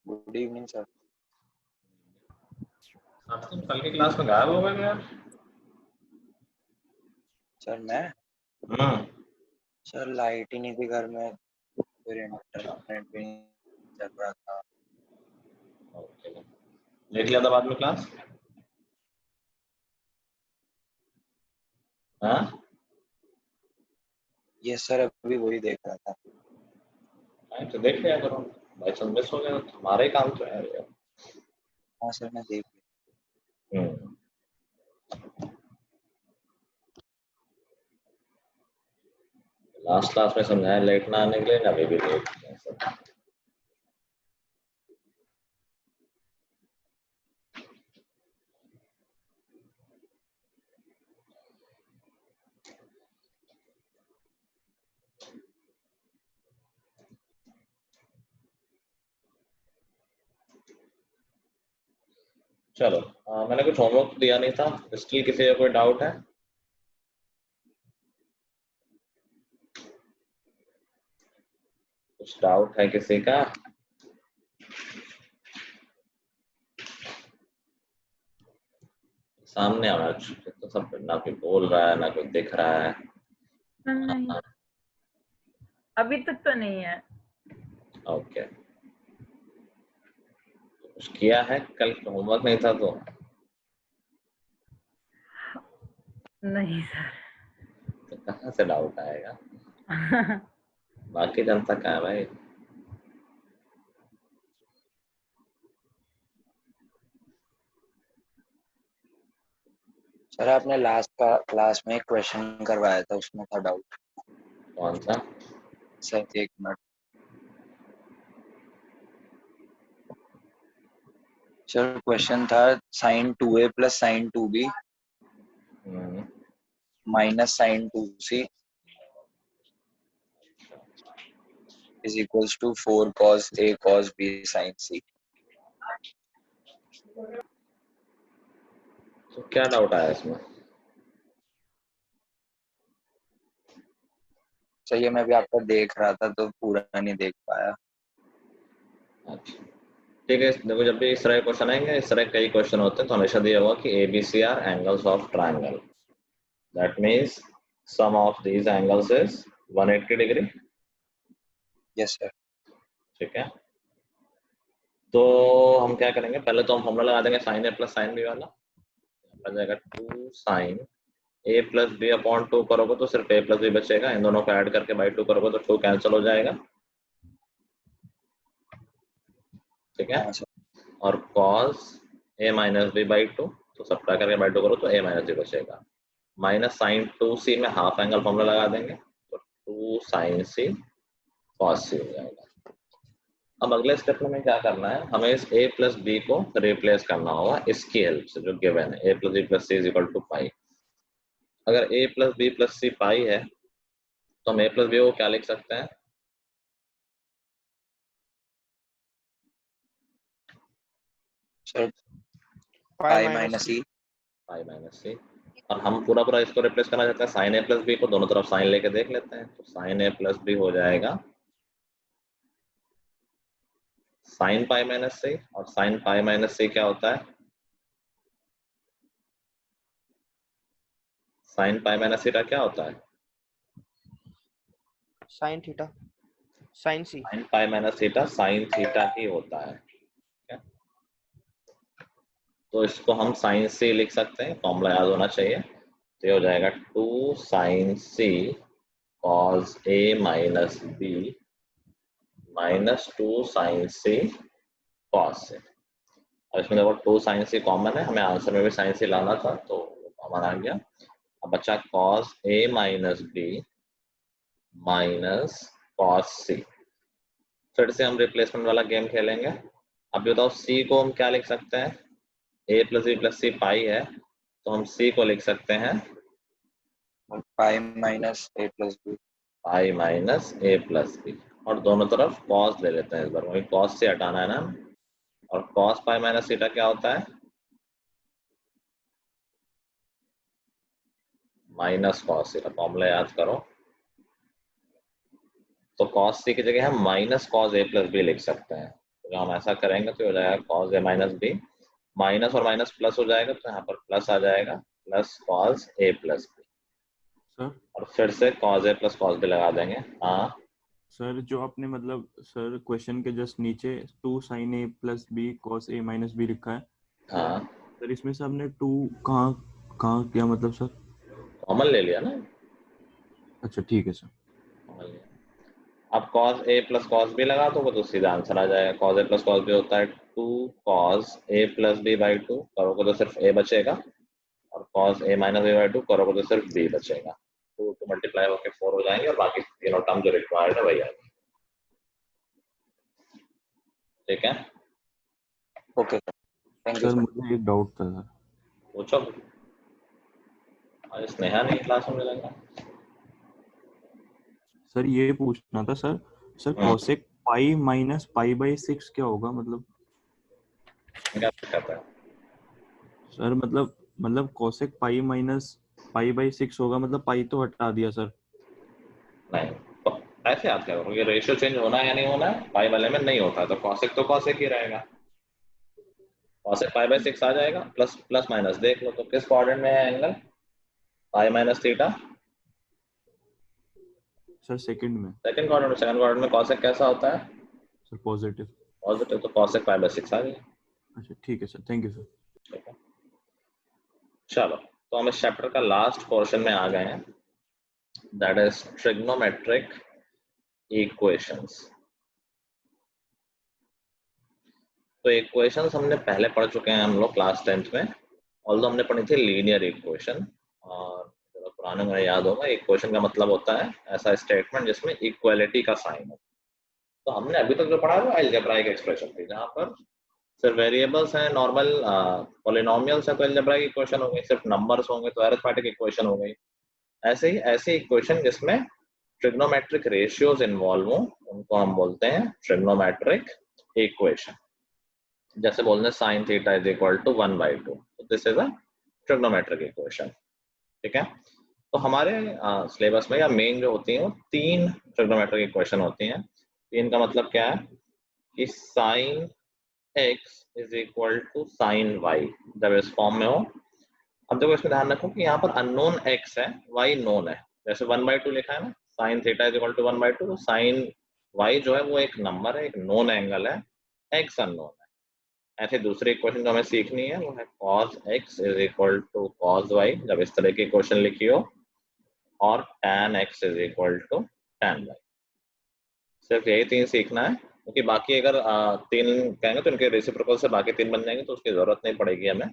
Good evening sir. आप तुम कल की क्लास में गायब हो गए यार। सर मैं सर लाइट ही नहीं थी घर में, फिर इंटरनेट भी नहीं चल रहा था। ओके, देख लिया था बाद में क्लास? हाँ ये सर अभी वही देख रहा था। तो देख लिया करो, भाई सब मिस हो गया तो हमारा ही काम तो है यार। हाँ सर मैं देख हम्म, लास्ट क्लास में समझाया लेट ना आने के लिए, अभी भी लेट है सब। चलो मैंने कुछ होमवर्क दिया नहीं था, स्टिल किसी का कोई डाउट है? कुछ डाउट है किसी का? सामने आना चाहिए तो सब, ना कोई बोल रहा है ना कोई दिख रहा है। नहीं, अभी तक तो नहीं है। ओके, कुछ किया है? कल होमवर्क नहीं था तो नहीं सर। कहाँ से डाउट आएगा? बाकी जनता का है भाई। सर आपने लास्ट का क्लास में एक क्वेश्चन करवाया था, उसमें था डाउट। कौन सा? सर एक मिनट। सर क्वेश्चन था sin 2a plus sin 2b minus sin 2c is equals to 4 cos a cos b sin c। तो क्या डाउट आया इसमें? सर ये मैं भी आपका देख रहा था तो पूरा नहीं देख पाया। अच्छा ठीक है, देखो जब भी इस तरह के क्वेश्चन आएंगे, इस तरह के कई क्वेश्चन होते हैं तो हमेशा दिया होगा कि ABC are angles of triangle, that means sum of these angles is 180 degree. Yes sir. ठीक है, तो हम क्या करेंगे, पहले तो हम फॉर्मूला लगा देंगे sin a plus sin b वाला। आ जाएगा 2 sin a plus b upon 2 करोगे तो सिर्फ a प्लस बी बचेगा, इन दोनों को ऐड करके बाई 2 करोगे तो 2 कैंसिल हो जाएगा। ठीक है, हाँ सर। और cos a minus b by 2, तो सबट्रा करके बाई 2 करो तो a माइनस बी बचेगा। माइनस साइन 2c में हाफ एंगल फॉर्मूला लगा देंगे तो 2 sin c cos c हो जाएगा। अब अगले स्टेप में क्या करना है, हमें इस a प्लस बी को रिप्लेस करना होगा इसकी हेल्प से, जो गिवन है a plus B plus C is equal to pi. अगर a plus B plus C pi है तो हम a प्लस बी को क्या लिख सकते हैं? सर पाई माइनस सी। पाई माइनस सी, और हम पूरा पूरा इसको रिप्लेस करना चाहते हैं साइन a प्लस बी को, दोनों तरफ साइन लेके देख लेते हैं। तो साइन a प्लस बी हो जाएगा साइन पाई माइनस सी, और साइन पाई माइनस सी क्या होता है? साइन पाई माइनस थीटा क्या होता है? Sine theta, sine C. Sine pi minus theta sine theta ही होता है। ठीक है, तो इसको हम साइन सी लिख सकते हैं, फॉर्मूला याद होना चाहिए। तो ये हो जाएगा 2 sign C cos A minus B minus 2 sign C cos से। और इसमें देखो 2 साइन सी कॉमन है, हमें आंसर में भी साइन सी लाना था तो कॉमन आ गया। अब बचा cos A minus B minus cos सी। फिर से हम रिप्लेसमेंट वाला गेम खेलेंगे। अब बताओ सी को हम क्या लिख सकते हैं? ए plus B plus C pi है, तो हम सी को लिख सकते हैं पाई माइनस ए प्लस बी। पाई माइनस ए प्लस बी, और दोनों तरफ कॉस ले लेते हैं इस बार, वही कॉस से हटाना है ना। और कॉस पाई माइनस थीटा क्या होता है? माइनस कॉस थीटा, फॉर्मूला याद करो। तो कॉस सी की जगह हम minus cos A plus B लिख सकते हैं। तो हम ऐसा करेंगे तो हो जाएगा cos A minus B, minus और माइनस प्लस हो जाएगा तो यहाँ पर प्लस आ जाएगा, plus cos A plus B, sir और फिर से cos A plus cos B लगा देंगे। हाँ सर जो आपने मतलब सर क्वेश्चन के जस्ट नीचे 2 sin a plus b cos a minus b लिखा है हाँ, सर, इसमें से आपने 2 कहाँ कहाँ किया मतलब सर? कॉमन ले लिया ना। अच्छा ठीक है सर। कॉमन लिया। अब cos a plus cos b लगा दोगे तो सीधा आंसर आ जाएगा। cos a plus cos b होता है 2 cos a plus b by 2, करोगे तो सिर्फ a बचेगा, और cos a minus b by 2 करोगे तो सिर्फ b बचेगा। 2 to मल्टीप्लाई होकर 4 हो जाएंगे और बाकी तीनों टर्म जो रिक्वायर्ड है वही आएगी। ठीक है, okay sir, thank you sir sir. मुझे एक डाउट था सर। पूछो। आज स्नेहा नहीं क्लास में मिलेगा। सर ये पूछना था sir, sir cosec pi minus pi by 6 क्या होगा मतलब? क्या दिक्कत है? सर मतलब cosec pi minus pi by 6 होगा मतलब पाई तो हटा दिया सर। नहीं, तो ऐसे याद करो, ये रेशियो चेंज होना है या नहीं होना है, पाई वाले में नहीं होता है तो कॉसेक तो कॉसेक ही रहेगा। कॉसेक पाई बाई 6 आ जाएगा, प्लस प्लस माइनस देख लो तो किस क्वाड्रेंट में है एंगल, पाई माइनस थीटा। सर सेकंड में। सेकंड क्वाड्रेंट में, सेकंड क्वाड्रेंट में कॉसेक कैसा होता है? Sir positive. पॉजिटिव, तो कॉसेक पाई बाई 6 आ गया। अच्छा ठीक है सर, थैंक यू सर। ठीक है, चलो तो हम इस चैप्टर का लास्ट पोर्शन में आ गए हैं, दैट इज ट्रिग्नोमेट्रिक इक्वेशंस। तो इक्वेशंस हमने पहले पढ़ चुके हैं हम लोग क्लास 10th में, ऑल्दो हमने पढ़ी थी लीनियर इक्वेशन, और जो पुराने में याद होगा इक्वेशन का मतलब होता है ऐसा स्टेटमेंट जिसमें इक्वालिटी का साइन हो। तो हमने अभी तक जो पढ़ा है वो अलजेब्राइक एक्सप्रेशन थी, जहाँ पर सिर्फ वेरिएबल्स हैं, नॉर्मल पॉलिनोमियल्स है तो अलजेब्राइक इक्वेशन हो गई, सिर्फ नंबर्स होंगे तो अरिथमेटिक इक्वेशन हो गई। ऐसे ही ऐसी इक्वेशन जिसमें ट्रिग्नोमेट्रिक रेशियोज इन्वॉल्व हो उनको हम बोलते हैं ट्रिग्नोमेट्रिक इक्वेशन। जैसे बोलते हैं sine theta is equal to 1/2, तो this is a trigonometric equation. ठीक है, तो हमारे सिलेबस में या मेन जो होती हैं वो 3 ट्रिग्नोमेट्रिक इक्वेशन होती हैं। 3 का मतलब क्या है कि sine x is equal to sine y, जब इस फॉर्म में हो। अब देखो इसमें ध्यान रखो कि यहाँ पर अननोन x है, y नोन है। जैसे 1/2 लिखा है ना, sine theta is equal to 1/2, तो साइन y जो है वो एक नंबर है, एक नोन एंगल है, x अननोन है। ऐसे दूसरी इक्वेशन जो हमें सीखनी है वो है cos x is equal to cos y, जब इस तरह की इक्वेशन लिखी हो, और tan x is equal to tan y। सिर्फ यही 3 सीखना है, क्योंकि बाकी अगर 3 कहेंगे तो इनके रेसिप्रोकल से बाकी 3 बन जाएंगे तो उसकी जरूरत नहीं पड़ेगी हमें।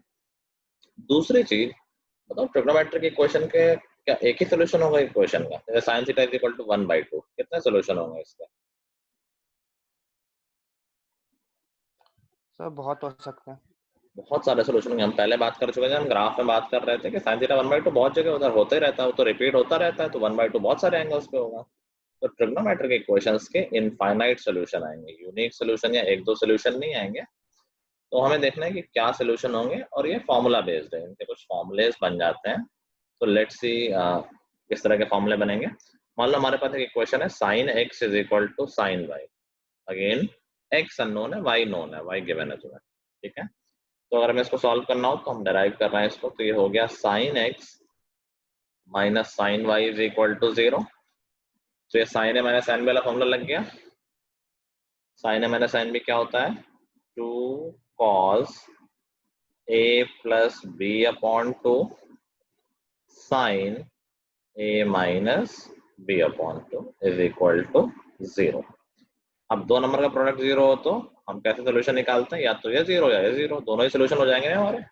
दूसरी चीज बताओ, ट्रिग्नोमेट्रिक इक्वेशन के क्या एक ही सोल्यूशन होगा इक्वेशन का? जैसे sine theta is equal to 1/2, कितने सोल्यूशन होंगे इसके? सर बहुत हो सकते हैं। बहुत सारे सोल्यूशन होंगे। हम पहले बात कर चुके हैं, हम ग्राफ में बात कर रहे थे कि साइन थीटा 1/2 बहुत जगह उधर होते रहता है, वो तो रिपीट होता रहता है, तो 1/2 बहुत सारे एंगल्स पे होगा। तो ट्रिग्नोमेट्रिक इक्वेशंस के इनफाइनाइट सोल्यूशन आएंगे, यूनिक सोल्यूशन या एक दो सोल्यूशन नहीं आएंगे। तो हमें देखना है कि क्या सोल्यूशन होंगे, और ये फॉर्मूला बेस्ड है, इनके कुछ फॉर्मूलेस बन जाते हैं। तो लेट्स सी किस तरह के फॉर्मूले बनेंगे। मान लो हमारे पास एक इक्वेशन है sine x is equal to sine y, again x unknown है, y नोन है, y गिवन है तुम्हें। ठीक है, तो अगर हमें इसको सॉल्व करना हो तो हम डेराइव कर रहे हैं इसको, तो ये हो गया sine x minus sine y is equal to 0। तो ये sine a minus sine b वाला फॉर्मूला लग गया। Sine a minus sine b क्या होता है? 2 cos a plus b upon 2 sine a minus b upon 2 is equal to 0। अब दो नंबर का प्रोडक्ट 0 हो तो हम कैसे सोल्यूशन निकालते हैं? या तो ये 0 या ये 0, दोनों ही सोल्यूशन हो जाएंगे हमारे।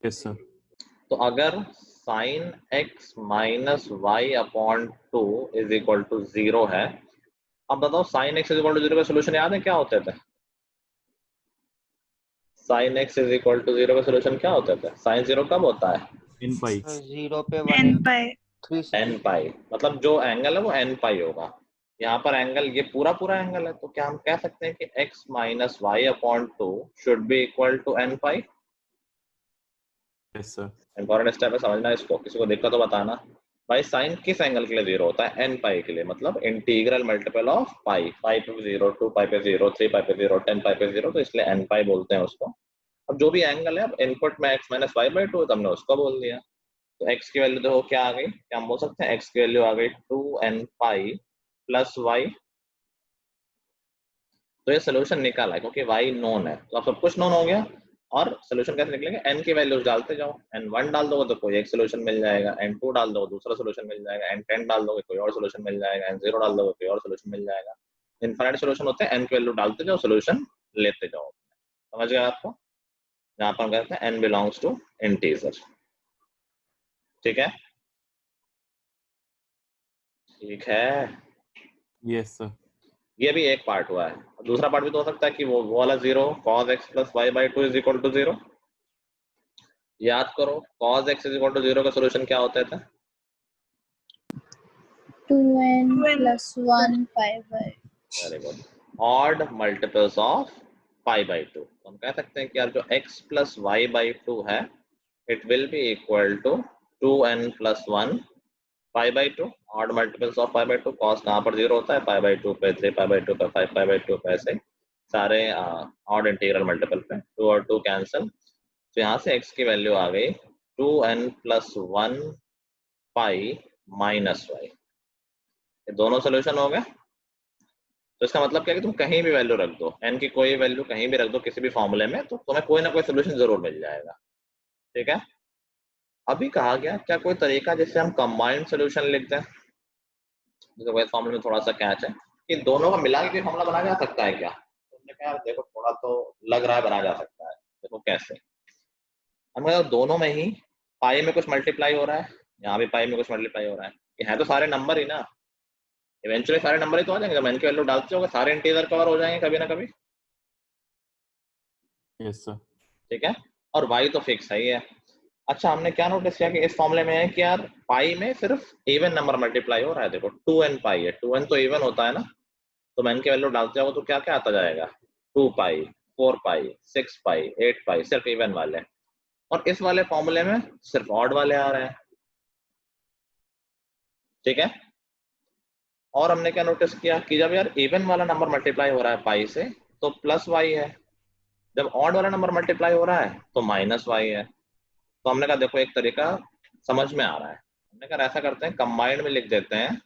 Yes sir. तो अगर sine x minus y upon 2 is equal to 0 है, अब बताओ sine x is equal to 0 का सोल्यूशन याद है क्या होते थे? Sine x is equal to 0 का सोल्यूशन क्या होता है? साइन 0 कब होता है? इन पाई। 0 पे n 1 by 3 n पाई, मतलब जो एंगल है वो n पाई होगा। यहाँ पर एंगल ये पूरा पूरा एंगल है, तो क्या हम कह सकते हैं कि x minus y upon 2 should be equal to n pi? Yes sir. Important step है, समझना इसको, किसी को दिक्कत तो बताना। भाई साइन किस एंगल के लिए 0 होता है? n पाई के लिए, मतलब इंटीग्रल मल्टीपल ऑफ पाई, पाई पे 0, 2 पाई पे 0, 3 पाई पे 0, 10 पाई पे 0, तो इसलिए n पाई बोलते हैं उसको। अब जो भी एंगल है, अब इनपुट में x minus y by two, हमने उसको बोल दिया। तो x की वैल्यू देखो क्या आ गई, क्या हम बोल सकते हैं, x की वैल्यू आ गई 2n पाई प्लस वाई। तो ये सोल्यूशन निकाला क्योंकि y नोन है, तो अब सब कुछ नोन हो गया। और सोल्यूशन कैसे निकलेंगे, n की वैल्यूज डालते जाओ, n1 डाल दोगे तो कोई एक सोल्यूशन मिल जाएगा, n2 डाल दोगे दूसरा सोल्यूशन मिल जाएगा, n10 डाल दोगे कोई और सोल्यूशन मिल जाएगा, n0 डाल दोगे कोई और सोल्यूशन मिल जाएगा। इनफाइनाइट सोल्यूशन होते हैं, n की वैल्यू डालते जाओ, सोल्यूशन लेते जाओ। समझ गए आपको? जहाँ पर हम कहते हैं n बिलोंग्स टू इंटीजर। ठीक है, ठीक है। Yes sir. ये भी एक पार्ट हुआ है। दूसरा पार्ट भी तो हो सकता है कि वो वाला 0 cos x plus Y by two is equal to 0। याद करो cos x is equal to 0 का सोल्यूशन क्या होता था? 2n plus 1 pi by। Very good, odd multiples of pi by two. हम कह सकते हैं कि यार जो x plus Y by two है, it will be equal to 2n plus 1 pi by two, odd multiples of pi by two. Cos कहाँ पर 0 होता है? पाई बाई टू पे, 3 पाई बाई टू पे, 5 पाई बाई टू पे, ऐसे सारे ऑड इंटीग्रल मल्टीपल पे 2 और 2 कैंसिल। तो यहाँ से x की वैल्यू आ गई 2n प्लस 1 पाई माइनस वाई। ये दोनों सोल्यूशन हो गए। तो इसका मतलब क्या है कि तुम कहीं भी वैल्यू रख दो, n की कोई वैल्यू कहीं भी रख दो किसी भी फॉर्मूले में, तो तुम्हें कोई ना कोई सोल्यूशन जरूर मिल जाएगा। ठीक है, अभी कहा गया क्या कोई तरीका जिससे हम कंबाइंड सोल्यूशन लिख दें? तो फॉर्मूले में थोड़ा सा कैच है कि दोनों का मिला के फॉर्मूला बनाया जा सकता है क्या? तुमने कहा यार देखो थोड़ा तो लग रहा है बनाया जा सकता है। देखो कैसे, हमने दोनों में ही पाई में कुछ मल्टीप्लाई हो रहा है, यहाँ भी पाई में कुछ मल्टीप्लाई हो रहा है, ये है तो सारे नंबर ही ना, इवेंचुअली सारे नंबर ही तो आ जाएंगे। जब n की वैल्यू डालते हो सारे इंटीजर कवर हो जाएंगे कभी ना कभी। Yes sir. ठीक है, और y तो फिक्स है ही है। अच्छा, हमने क्या नोटिस किया कि इस फॉर्मूले में है कि यार पाई में सिर्फ इवन नंबर मल्टीप्लाई हो रहा है। देखो 2n पाई है, 2n तो इवन होता है ना, तो n की वैल्यू डालते जाओ तो क्या क्या आता जाएगा, 2 पाई, 4 पाई, 6 पाई, 8 पाई, सिर्फ इवन वाले। और इस वाले फॉर्मूले में सिर्फ ऑड वाले आ रहे हैं। ठीक है, और हमने क्या नोटिस किया कि जब यार इवन वाला नंबर मल्टीप्लाई हो रहा है पाई से तो प्लस वाई है, जब ऑड वाला नंबर मल्टीप्लाई हो रहा है तो माइनस वाई है। तो हमने कहा देखो एक तरीका समझ में आ रहा है, हमने कहा ऐसा करते हैं कंबाइंड में लिख देते हैं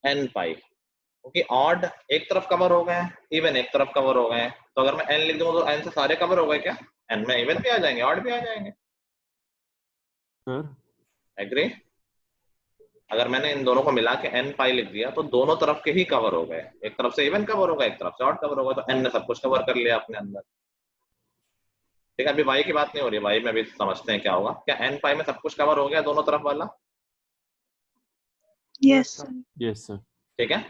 n पाई, क्योंकि ऑड एक तरफ कवर हो गए हैं, इवन एक तरफ कवर हो गए हैं। तो अगर मैं n लिख दूंगा तो n से सारे कवर हो गए क्या? n में इवन भी आ जाएंगे, ऑड भी आ जाएंगे। Sir agree? अगर मैंने इन दोनों को मिला के n पाई लिख दिया तो दोनों तरफ के ही कवर हो गए, एक तरफ से इवन कवर होगा, एक तरफ से ऑड कवर होगा, तो n ने सब कुछ कवर कर लिया अपने अंदर। ठीक है, अभी y की बात नहीं हो रही है, y में अभी समझते हैं क्या होगा। क्या n पाई में सब कुछ कवर हो गया दोनों तरफ वाला? Yes sir. Yes sir. ठीक है,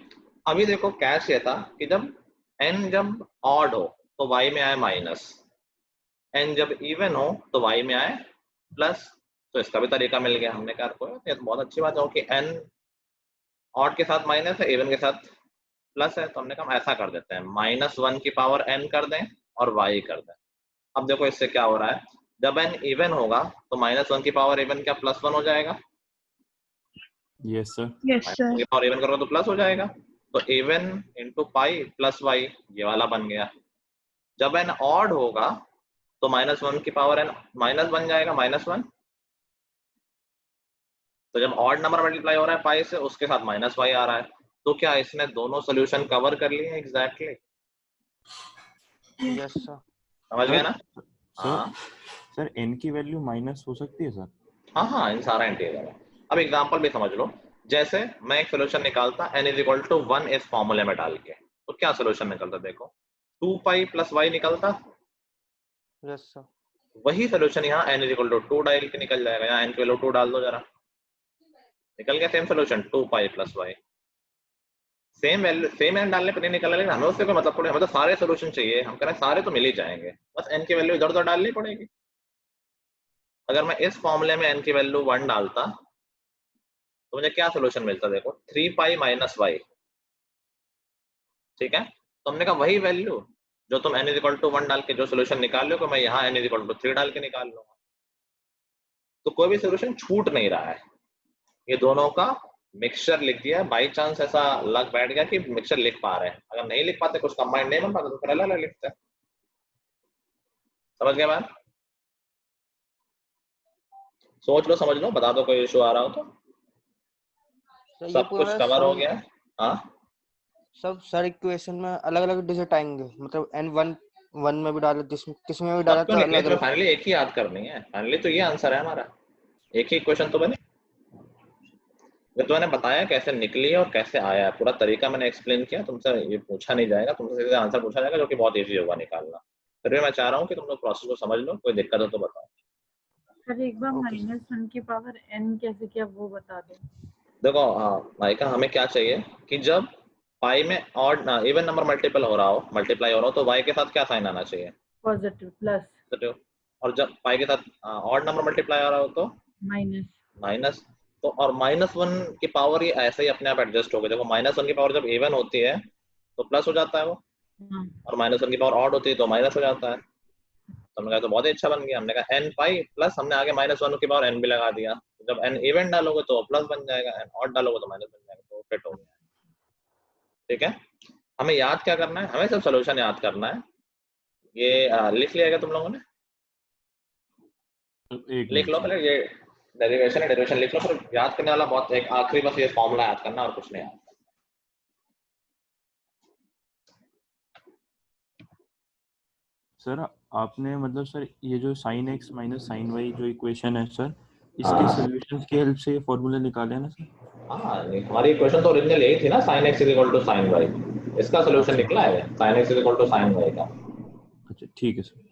अभी देखो कैश ये था कि जब n जब ऑड हो तो y में आए माइनस, n जब इवन हो तो y में आए प्लस। तो इसका भी तरीका मिल गया। हमने कहा ये तो बहुत अच्छी बात है कि n ऑड के साथ माइनस है, इवन के साथ प्लस है, तो हमने कहा ऐसा कर देते हैं -1 की पावर n कर दें और y कर दें। अब देखो इससे क्या हो रहा है, जब n इवन होगा तो -1 की पावर इवन क्या +1 हो जाएगा? Yes sir. Yes sir. और इवन करोगे तो प्लस हो जाएगा, तो even into pi plus y ये वाला बन गया। जब n ऑड होगा तो -1 की पावर n माइनस बन जाएगा, -1। तो जब ऑड नंबर मल्टीप्लाई हो रहा है पाई से, उसके साथ -y आ रहा है। तो क्या इसने दोनों सोल्यूशन कवर कर लिए एग्जैक्टली? Yes sir. समझ गए ना? सर हाँ सर n की वैल्यू माइनस हो सकती है सर? हाँ हाँ, इन सारा इंटीजर है। अब एग्जांपल भी समझ लो, जैसे मैं एक सोल्यूशन निकालता n इज इक्वल टू 1 इस फॉर्मूले में डाल के, तो क्या सोल्यूशन निकलता? देखो 2 पाई प्लस वाई निकलता। Yes sir. वही सोल्यूशन यहाँ n इज इक्वल टू 2 डाल के निकल जाएगा। यहाँ n की वैल्यू 2 डाल दो जरा, निकल गया same solution 2 pi plus y. Same value same n डालने पर नहीं निकल, लेकिन हमें उससे कोई मतलब थोड़ी, हमें तो सारे सोल्यूशन चाहिए। हम कह रहे हैं सारे तो मिल ही जाएंगे, बस n की वैल्यू इधर उधर डालनी पड़ेगी। अगर मैं इस फॉर्मूले में n की वैल्यू 1 डालता तो मुझे क्या सोल्यूशन मिलता? देखो 3 पाई माइनस वाई। ठीक है, तो हमने कहा वही वैल्यू जो तुम n इज इक्वल टू 1 डाल के जो सोल्यूशन निकाल लो, मैं यहाँ n इज इक्वल टू 3 डाल के निकाल लूंगा, तो कोई भी सोल्यूशन छूट नहीं रहा है। ये दोनों का मिक्सचर लिख दिया। बाई चांस ऐसा लग बैठ गया कि मिक्सचर लिख पा रहे हैं, अगर नहीं लिख पाते, कुछ कंबाइंड नहीं बन पाता तो फिर अलग अलग लिखते हैं। समझ गया मैम? सोच लो, समझ लो, बता दो कोई इशू आ रहा हो तो। सर ये सब कुछ पूरा कवर हो सब गया है? हाँ सब सर इक्वेशन में अलग अलग डिजिट आएंगे, मतलब n1 1 में भी डाला, किसमें भी सब डाला क्यों तो निकले? अलग तुम्हें अलग। फाइनली एक ही याद करनी है। फाइनली तो ये आंसर है हमारा, एक ही क्वेश्चन तो बने। ये तो मैंने बताया कैसे निकली है और कैसे आया है, पूरा तरीका मैंने एक्सप्लेन किया। तुमसे ये पूछा नहीं जाएगा, तुमसे सीधे आंसर पूछा जाएगा, जो कि बहुत इजी होगा निकालना। फिर भी मैं चाह रहा हूँ कि तुम लोग प्रोसेस को समझ लो, कोई दिक्कत हो तो बताओ। सर एक बार ओके सर। -1 की पावर n कैसे किया वो बता दो। देखो माइका, हमें क्या चाहिए कि जब पाई में ऑड इवन नंबर मल्टीपल हो रहा हो, मल्टीप्लाई हो रहा हो, तो वाई के साथ क्या साइन आना चाहिए? Positive plus positive. और जब पाई के साथ ऑड नंबर मल्टीप्लाई हो रहा हो तो माइनस। माइनस। तो और -1 की पावर ये ऐसे ही अपने आप एडजस्ट हो गई। देखो -1 की पावर जब इवन होती है तो प्लस हो जाता है वो, हाँ और -1 की पावर ऑड होती है तो माइनस हो जाता है। तो हमने कहा तो बहुत ही अच्छा बन गया। हमने कहा n पाई प्लस, हमने आगे -1 की पावर n भी लगा दिया। तो जब n इवन डालोगे तो प्लस बन जाएगा, n ऑड डालोगे तो माइनस बन जाएगा, तो फिट हो गया। ठीक है, हमें याद क्या करना है? हमें सब सोल्यूशन याद करना है। ये लिख लिया क्या तुम लोगों ने? एक लिख मिनट लो सर। पहले, ये डेरिवेशन है, डेरिवेशन लिख लो। फिर याद करने वाला बहुत एक आखिरी बस ये फॉर्मूला याद करना और कुछ नहीं याद। सर आपने मतलब सर ये जो sin x minus sin y जो इक्वेशन है सर, इसके हाँ सॉल्यूशंस की हेल्प से ये फॉर्मूला निकाले हैं ना सर? हाँ, हमारी इक्वेशन तो ओरिजिनल यही थी ना, sin x is equal to sin y। इसका सोल्यूशन अच्छा निकला है sin x is equal to sin y का। अच्छा ठीक है सर।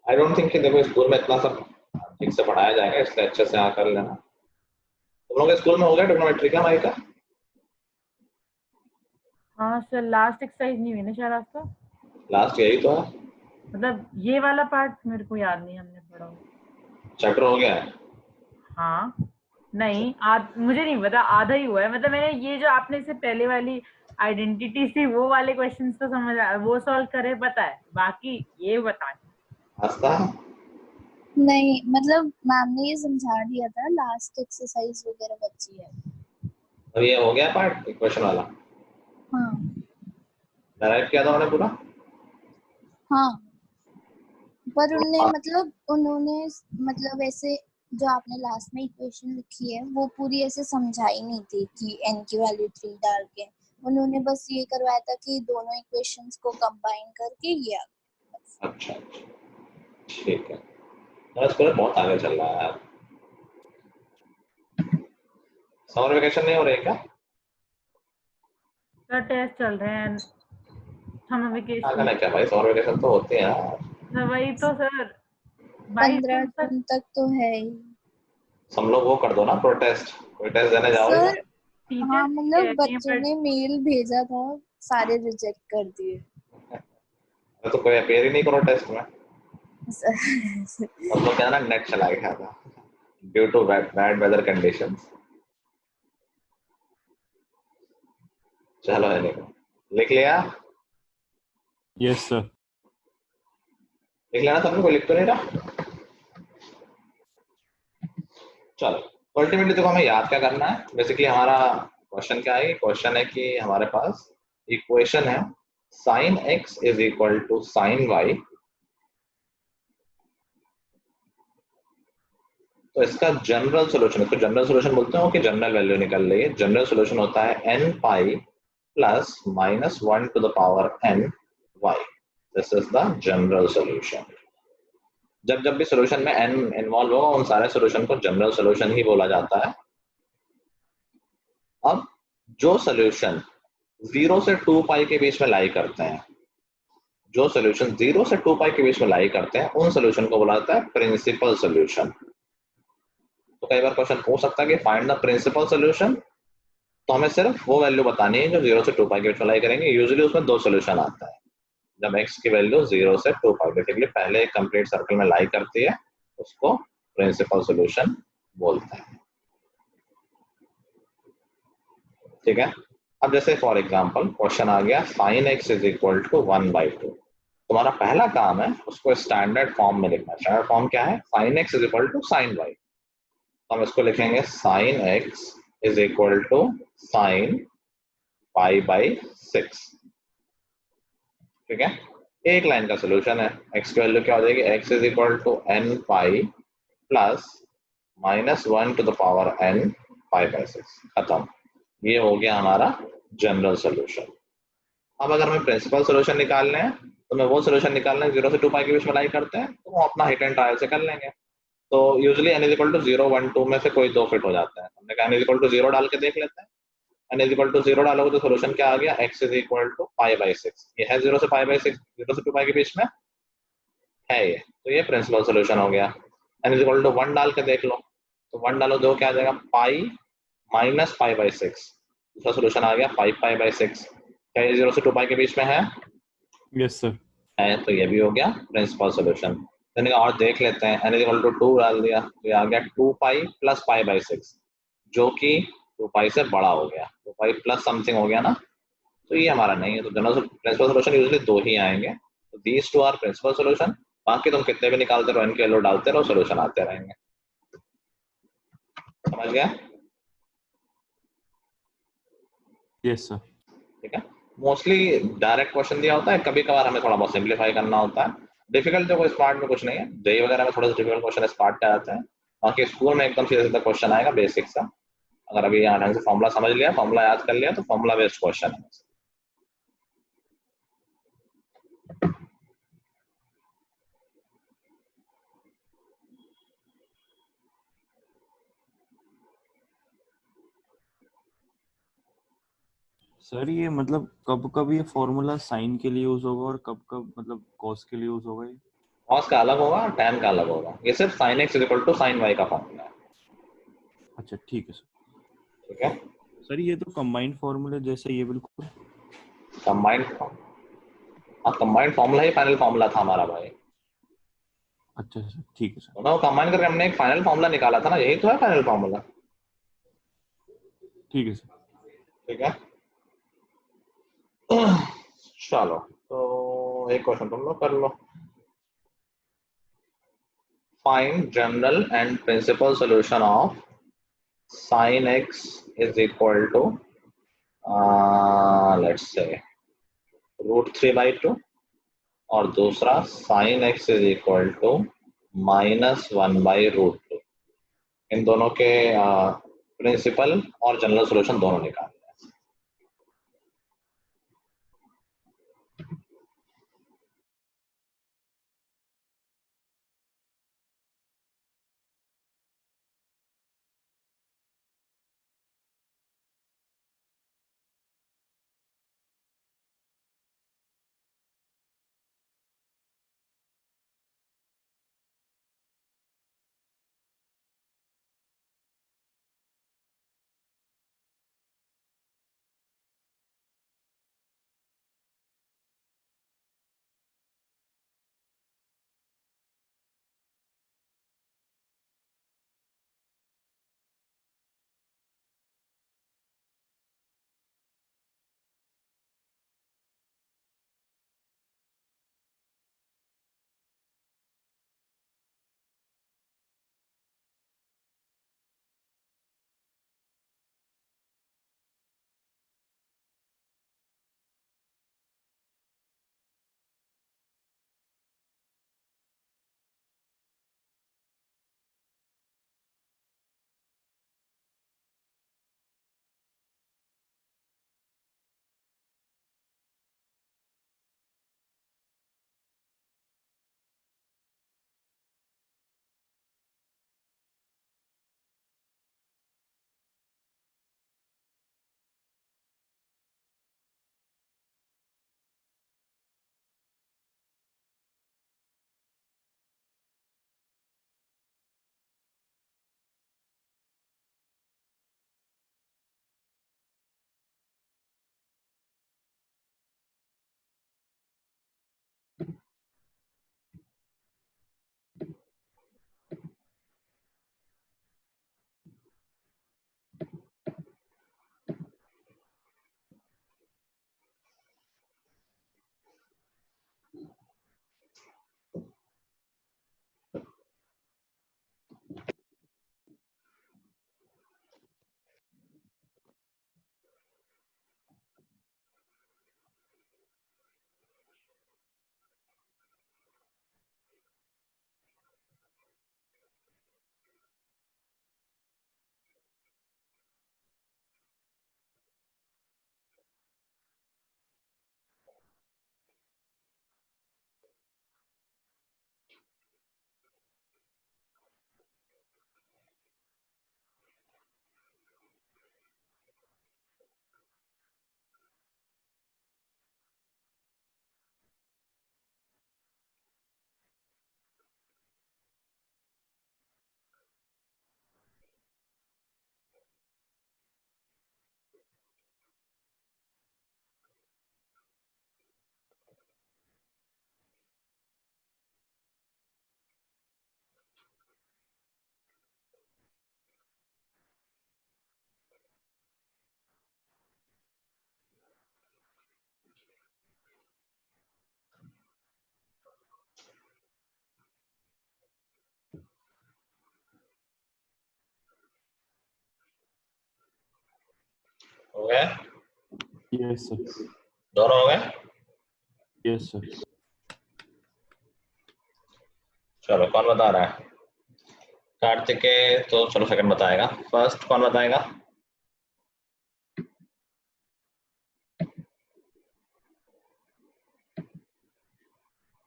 आई डोंट थिंक कि देखो स्कूल में इतना सब ठीक से पढ़ाया जाएगा, इसलिए अच्छे से यहाँ कर लेना। तुम लोग के स्कूल में हो गया ट्रिग्नोमेट्री का माइका? हाँ सर लास्ट एक्सरसाइज नहीं हुई ना शायद आज तो, लास्ट यही तो है, मतलब ये वाला पार्ट मेरे को याद नहीं हमने पढ़ा हो। चैप्टर हो गया है। हाँ नहीं मुझे नहीं पता, आधा ही हुआ है। मतलब मैंने ये जो आपने से पहले वाली आइडेंटिटी थी वो वाले क्वेश्चंस तो समझ आया, वो सॉल्व करे पता है, बाकी ये बता आस्था नहीं मतलब मैम ने ये समझा दिया था, लास्ट एक्सरसाइज वगैरह बची है। अब ये हो गया पार्ट इक्वेशन वाला, हाँ डराइव किया था उन्होंने पूरा। हाँ, पर उन्होंने मतलब ऐसे जो आपने लास्ट में इक्वेशन लिखी है वो पूरी ऐसे समझाई नहीं थी कि n की वैल्यू 3 डाल के। उन्होंने बस ये करवाया था कि दोनों इक्वेशंस को कंबाइन करके ये आ गया। अच्छा ठीक है, मेरा स्कूल बहुत आगे चल रहा है यार। समर वेकेशन नहीं हो रही क्या? सर टेस्ट चल रहे हैं, समर क्या वेकेशन करना क्या भाई, समर वेकेशन तो होती है यार। वही तो सर 22 15 जून तक। जून तक तो है ही सब लोग वो कर दो ना, प्रोटेस्ट, कोई टेस्ट देने जाओ या? सर। टीचर हाँ कह मतलब रही है बच्चों बट ने मेल भेजा था, सारे रिजेक्ट कर दिए। तो कोई अपेयर ही नहीं करो टेस्ट में। सर सब लोग कहना नेट चला गया था due to bad weather conditions. चलो है, लिख लिया? Yes sir. लिख लेना सबने, कोई लिख तो नहीं रहा? चलो, अल्टीमेटली देखो हमें याद क्या करना है। बेसिकली हमारा क्वेश्चन क्या है? क्वेश्चन है कि हमारे पास इक्वेशन है sin x is equal to sin y तो इसका जनरल सोल्यूशन, इसको जनरल सोल्यूशन बोलते हैं कि जनरल वैल्यू निकल रही है। जनरल सोल्यूशन होता है n pi plus minus 1 to the power n y। This is the general solution. जब जब भी सोल्यूशन में n इन्वॉल्व होगा उन सारे सोल्यूशन को जनरल सोल्यूशन ही बोला जाता है। अब जो सोल्यूशन 0 से 2 पाई के बीच में लाई करते हैं, जो सोल्यूशन 0 से 2 पाई के बीच में लाई करते हैं उन सोल्यूशन को बोला जाता है प्रिंसिपल सोल्यूशन। तो कई बार क्वेश्चन पूछ सकता है कि फाइंड द प्रिंसिपल सोल्यूशन, तो हमें सिर्फ वो वैल्यू बतानी है जो 0 से 2 पाई के बीच में लाई करेंगे। यूजुअली उसमें दो सोल्यूशन आता है। जब x की वैल्यू 0 से 2 पाई बेसिकली पहले एक कंप्लीट सर्कल में लाई करती है उसको प्रिंसिपल सोल्यूशन बोलते हैं। ठीक है। अब जैसे फॉर एग्जांपल क्वेश्चन आ गया sin x is equal to 1/2। तुम्हारा पहला काम है उसको स्टैंडर्ड फॉर्म में लिखना। स्टैंडर्ड फॉर्म क्या है? sin x is equal to sin y। हम इसको लिखेंगे sin x is equal to sin π/6। ठीक है। एक लाइन का सोल्यूशन है। x की वैल्यू क्या हो जाएगी? x is equal to n pi plus minus 1 to the power n π/6। खत्म। ये हो गया हमारा जनरल सोल्यूशन। अब अगर हमें प्रिंसिपल सोल्यूशन निकालने हैं तो मैं वो सोल्यूशन निकालने 0 से 2 पाई के बीच में लाई करते हैं तो वो अपना हिट एंड ट्रायल से कर लेंगे। तो usually n is equal to 0 1 2 में से कोई दो फिट हो जाता है। हमने कहा n इज इक्वल टू 0 डाल के देख लेते हैं। n इज इक्वल टू 0 डालोगे तो सोल्यूशन क्या आ गया? x is equal to π/6। ये है 0 से π/6, 0 से 2 पाई के बीच में है ये, तो ये प्रिंसिपल सोल्यूशन हो गया। n इज इक्वल टू 1 डाल के देख लो, तो 1 डालो तो क्या आ जाएगा? Pi minus π/6। दूसरा सोल्यूशन आ गया 5π/6। क्या ये 0 से 2 पाई के बीच में है? Yes sir. है, तो ये भी हो गया प्रिंसिपल सोल्यूशन। मैंने कहा और देख लेते हैं। n इक्वल टू 2 डाल दिया तो ये आ गया 2 पाई प्लस π/6 जो कि 2 पाई से बड़ा हो गया। 2 पाई प्लस समथिंग हो गया ना, तो ये हमारा नहीं है। तो जनरल प्रिंसिपल सोल्यूशन यूजुअली दो ही आएंगे। तो these two are principal solution. बाकी तुम कितने भी निकालते रहो, n की वैल्यू डालते रहो, सोल्यूशन आते रहेंगे। समझ गया? Yes sir. ठीक है। मोस्टली डायरेक्ट क्वेश्चन दिया होता है, कभी कभार हमें थोड़ा बहुत सिंप्लीफाई करना होता है। डिफिकल्ट तो कोई स्मार्ट में कुछ नहीं है। जेई वगैरह में थोड़ा सा डिफिकल्ट क्वेश्चन स्मार्ट पे आते हैं। बाकी स्कूल में एकदम सीधा सीधा क्वेश्चन आएगा बेसिक सा। अगर अभी यहाँ ढंग से फॉर्मूला समझ लिया, फॉर्मूला याद कर लिया तो फॉर्मूला बेस्ड क्वेश्चन है। सर ये मतलब कब कब ये फॉर्मूला साइन के लिए यूज होगा और कब कब मतलब कॉस के लिए यूज होगा ये? कॉस का अलग होगा, tan का अलग होगा। ये सिर्फ sin x is equal to sin y का फॉर्मूला है। अच्छा ठीक है सर। ठीक है। सर ये तो कंबाइंड फॉर्मूला जैसा ये बिल्कुल। कंबाइंड कंबाइंड फॉर्मूला ही फाइनल फॉर्मूला था हमारा भाई। अच्छा सर ठीक है सर। दोनों कंबाइन करके हमने एक फाइनल फॉर्मूला निकाला था ना, यही तो है फाइनल फॉर्मूला। ठीक है सर। ठीक है। चलो तो एक क्वेश्चन तुम लोग कर लो। Find general and principal solution of sin x is equal to let's say √3/2 और दूसरा sin x is equal to -1/√2। इन दोनों के प्रिंसिपल और जनरल सॉल्यूशन दोनों निकाल। हो गए? Yes sir. दोनों हो गए? Yes sir. चलो कौन बता रहा है? कार्तिकेय तो चलो सेकंड बताएगा, फर्स्ट कौन बताएगा?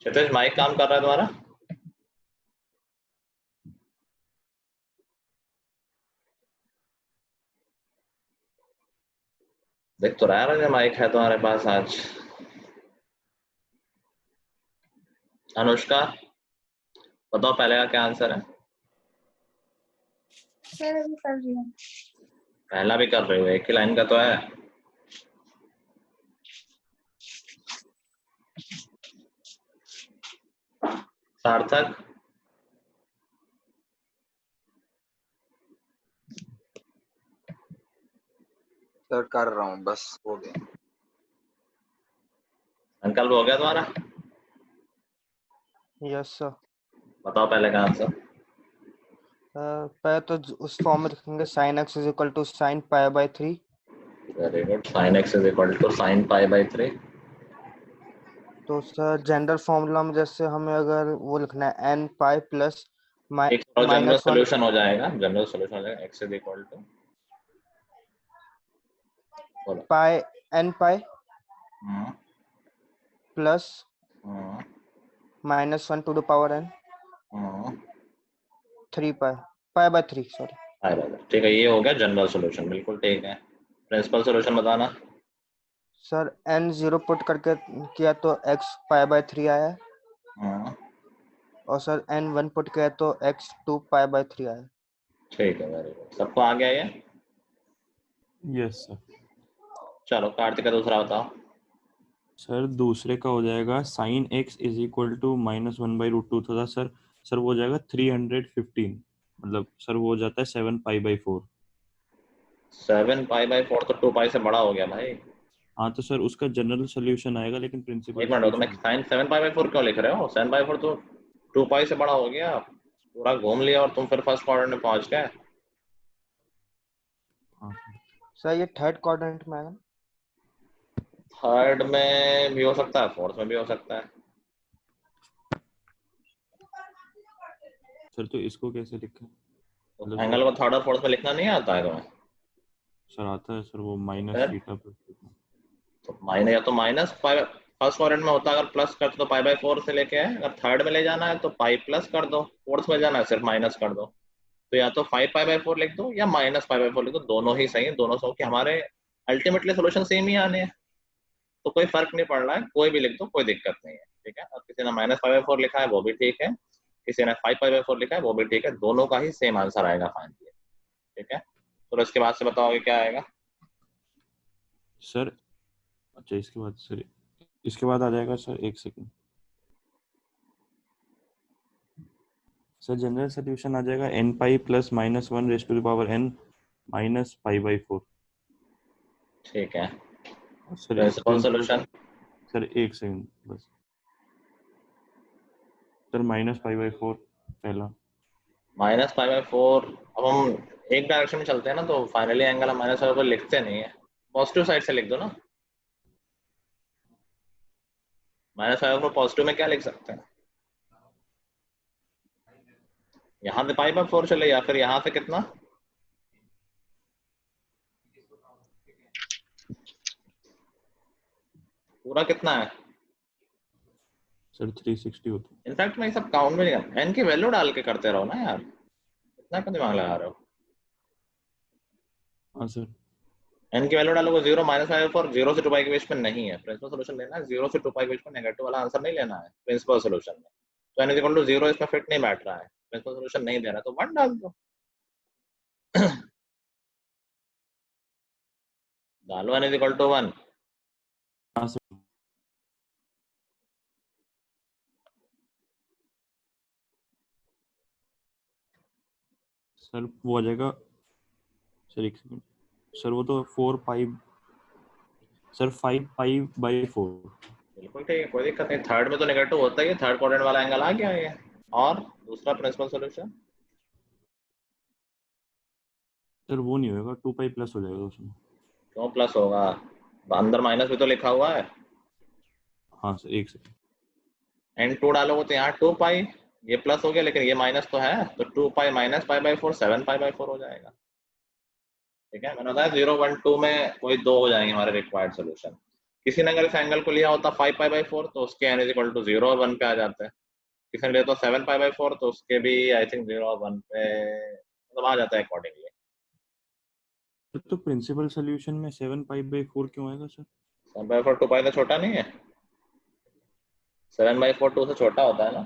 क्षितिज माइक काम कर रहा है तुम्हारा? देख तो रहा है माइक है तुम्हारे पास आज। अनुष्का बताओ पहले का क्या आंसर है? सर अभी कर रही हूँ। पहला भी कर रहे हो, एक ही लाइन का तो है। सार्थक सर कर रहा हूँ, बस हो गया। संकल्प हो गया तुम्हारा? Yes sir. बताओ पहले का आंसर। पहले तो उस फॉर्म में लिखेंगे sin x is equal to sin pi by 3। Very good, sin x is equal to sin pi by 3। तो सर जनरल फॉर्मूला में जैसे हमें अगर वो लिखना है n पाई प्लस एक जनरल माइनस 1 सॉल्यूशन हो जाएगा, जनरल सॉल्यूशन हो जाएगा x is equal to pi n pi plus minus 1 to the power n 3 pi by 3 sorry. ठीक है, ये हो गया जनरल सॉल्यूशन, बिल्कुल ठीक है। प्रिंसिपल सॉल्यूशन बताना। सर n 0 पुट करके किया तो x पाई बाय 3 आया, और सर n 1 पुट किया तो x 2 पाई बाय 3 आया। ठीक है, वेरी गुड, सबको आ गया ये? Yes sir. चलो कार्तिक का दूसरा बताओ। सर दूसरे का हो जाएगा sin x is equal to minus 1 by root 2 था सर। सर वो हो जाएगा 315, मतलब सर वो हो जाता है 7 पाई बाई 4। 7 पाई बाय 4 तो 2 पाई से बड़ा हो गया भाई। हाँ तो सर उसका जनरल सोल्यूशन आएगा, लेकिन प्रिंसिपल एक मिनट, तुम्हें साइन 7 पाई बाय 4 क्यों लिख रहे हो? 7 पाई 4 तो 2 पाई से बड़ा हो गया, पूरा घूम लिया और तुम फिर फर्स्ट क्वाड्रेंट में पहुंच गए। सर ये थर्ड क्वाड्रेंट में आएगा। थर्ड में भी हो सकता है, फोर्थ में भी हो सकता है। सर तो इसको कैसे लिखें? तो एंगल को थर्ड और फोर्थ में लिखना नहीं आता है तुम्हें? सर आता है सर, वो माइनस है? Theta plus. तो माइनस, या तो माइनस पाई फर्स्ट क्वाड्रेंट में होता है, अगर प्लस करते तो पाई बाय 4 से लेके आए, अगर थर्ड में ले जाना है तो पाई प्लस कर दो, फोर्थ में जाना है सिर्फ माइनस कर दो। तो या तो 5 पाई बाय 4 लिख दो या माइनस पाई बाय 4 लिख दो, दोनों ही सही है, दोनों सो कि हमारे अल्टीमेटली सोल्यूशन सेम ही आने हैं, तो कोई फर्क नहीं पड़ रहा है, कोई भी लिख दो, कोई दिक्कत नहीं है। ठीक है, और किसी ने माइनस पाई बाय 4 लिखा है वो भी ठीक है, किसी ने 5 पाई बाय 4 लिखा है वो भी ठीक है, दोनों का ही सेम आंसर आएगा फाइनली। ठीक है, तो इसके बाद से बताओगे क्या आएगा? सर अच्छा इसके बाद सर, इसके बाद आ जाएगा सर, एक सेकंड सर, जनरल सोल्यूशन आ जाएगा n pi plus minus 1 raise to the power n minus pi by 4। ठीक है, सर प्रिंसिपल सॉल्यूशन। सर एक सेकंड बस सर, माइनस पाई बाई 4 पहला। माइनस पाई बाय 4, अब हम एक डायरेक्शन में चलते हैं ना, तो फाइनली एंगल हम माइनस पाई बाय 4 लिखते नहीं है, पॉजिटिव साइड से लिख दो ना। माइनस पाई बाय 4 पॉजिटिव में क्या लिख सकते हैं? यहाँ से पाई बाय 4 चले, या फिर यहाँ से कितना, पूरा कितना है? सर 360 होता है। इनफैक्ट मैं ये सब काउंट में नहीं करता, एन की वैल्यू डाल के करते रहो ना यार, इतना क्यों दिमाग लगा रहे हो? हाँ सर। एन की वैल्यू डालोगे 0 माइनस पाई बाय 4, 0 से 2 पाई के बीच में नहीं है, प्रिंसिपल सॉल्यूशन लेना है 0 से 2 पाई के बीच में, नेगेटिव वाला आंसर नहीं लेना है प्रिंसिपल सॉल्यूशन में। तो n इक्वल टू 0 इसमें फिट नहीं बैठ रहा है, प्रिंसिपल सॉल्यूशन नहीं दे रहा, तो 1 डाल दो। डालो n इक्वल टू 1। हाँ सर। सर वो आ जाएगा सर, एक सेकंड सर, वो तो 4 पाई सर 5 पाई बाई 4। बिल्कुल ठीक है, कोई दिक्कत नहीं, थर्ड में तो नेगेटिव होता ही है, थर्ड क्वाड्रेंट वाला एंगल आ गया ये। और दूसरा प्रिंसिपल सॉल्यूशन, सर वो नहीं होगा, 2 पाई प्लस हो जाएगा उसमें। क्यों प्लस होगा? अंदर माइनस भी तो लिखा हुआ है। हाँ सर एक सेकंड। n2 डालोगे तो यहाँ 2 पाई, ये प्लस हो गया लेकिन ये माइनस तो है, तो 2 pi minus pi by 4 7 pi by 4 हो जाएगा। ठीक है, मैंने बताया 0 1 2 में कोई दो हो जाएंगे हमारे रिक्वायर्ड सोल्यूशन। किसी ने अगर इस एंगल को लिया होता 5 पाई बाई 4 तो उसके n इक्वल टू 0 और 1 पे आ जाते हैं। किसी ने लिया तो 7 पाई बाई 4 तो उसके भी आई थिंक 0 और 1 पे मतलब आ जाता है अकॉर्डिंगली। तो प्रिंसिपल सॉल्यूशन में 7 पाई बाई 4 क्यों आएगा सर? 7 बाई 4 2 पाई तो छोटा नहीं है, 7 बाई 4 2 से छोटा होता है ना।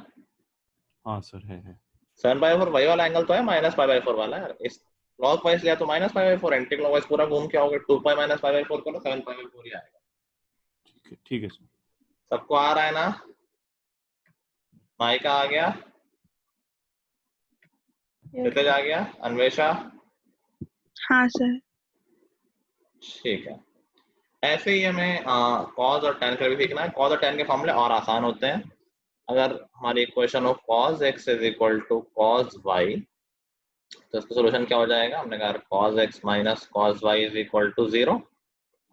हाँ सर है। 7 बाई 4 वही वाला एंगल तो है माइनस पाई बाई 4 वाला यार। इस क्लॉक वाइज लिया तो minus pi by 4, anti clock wise पूरा घूम के आओगे 2 पाई माइनस पाई बाई 4 करो 7 पाई बाई 4 ही आएगा। ठीक है सर। सबको आ रहा है ना? माइका आ गया, क्षितिज आ गया, अन्वेषा? हाँ सर। ठीक है, ऐसे ही हमें कॉज और tan का भी सीखना है। कॉज और tan के फॉर्मूले और आसान होते हैं। अगर हमारी इक्वेशन हो cos x is equal to cos y, तो इसका सोल्यूशन क्या हो जाएगा? हमने कहा cos x minus cos y is equal to 0,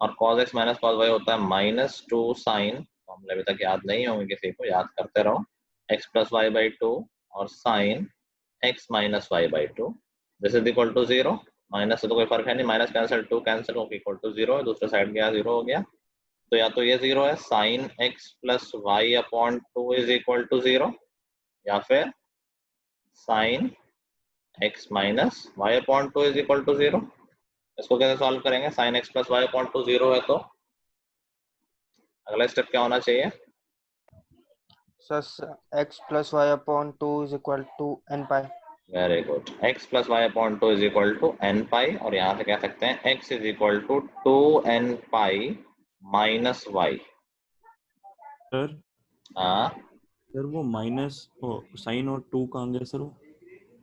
और cos x minus cos y होता है माइनस 2 साइन, फॉर्मूले अभी तक याद नहीं होंगे किसी को, याद करते रहो, x प्लस वाई बाई 2 और sine x minus y by 2, this is equal to 0। Minus से तो कोई फर्क है नहीं, माइनस कैंसिल 2 कैंसिल होकर इक्वल टू 0 है, दूसरे साइड गया 0 हो गया। तो या तो ये 0 है, sine x plus y upon 2 is equal to 0, या फिर sine x minus y upon 2 is equal to 0। इसको कैसे सॉल्व करेंगे? Sine x plus y upon 2 0 है तो अगला स्टेप क्या होना चाहिए? Sir x plus y upon 2 is equal to n pi. Very good, x plus y upon 2 is equal to n pi, और यहाँ से कह सकते हैं x is equal to 2n pi minus y. Sir हाँ, सर वो minus sign और 2 कहाँ गया सर? वो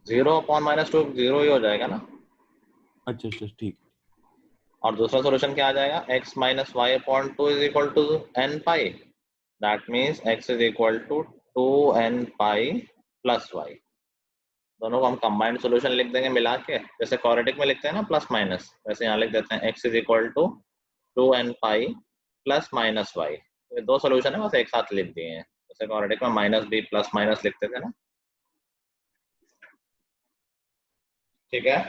0 अपॉन माइनस 2 0 ही हो जाएगा ना। अच्छा ठीक। और दूसरा सॉल्यूशन क्या आ जाएगा? x minus y upon 2 is equal to n pi, that means x is equal to 2n pi plus y. दोनों को हम कंबाइंड सॉल्यूशन लिख देंगे मिला के, जैसे क्वाड्रेटिक में लिखते हैं ना प्लस माइनस, वैसे यहाँ लिख देते हैं x is equal to 2n pi plus minus y. ये दो सॉल्यूशन है बस एक साथ लिख दिए हैं, जैसे क्वाड्रेटिक में माइनस b प्लस माइनस लिखते थे ना। ठीक है,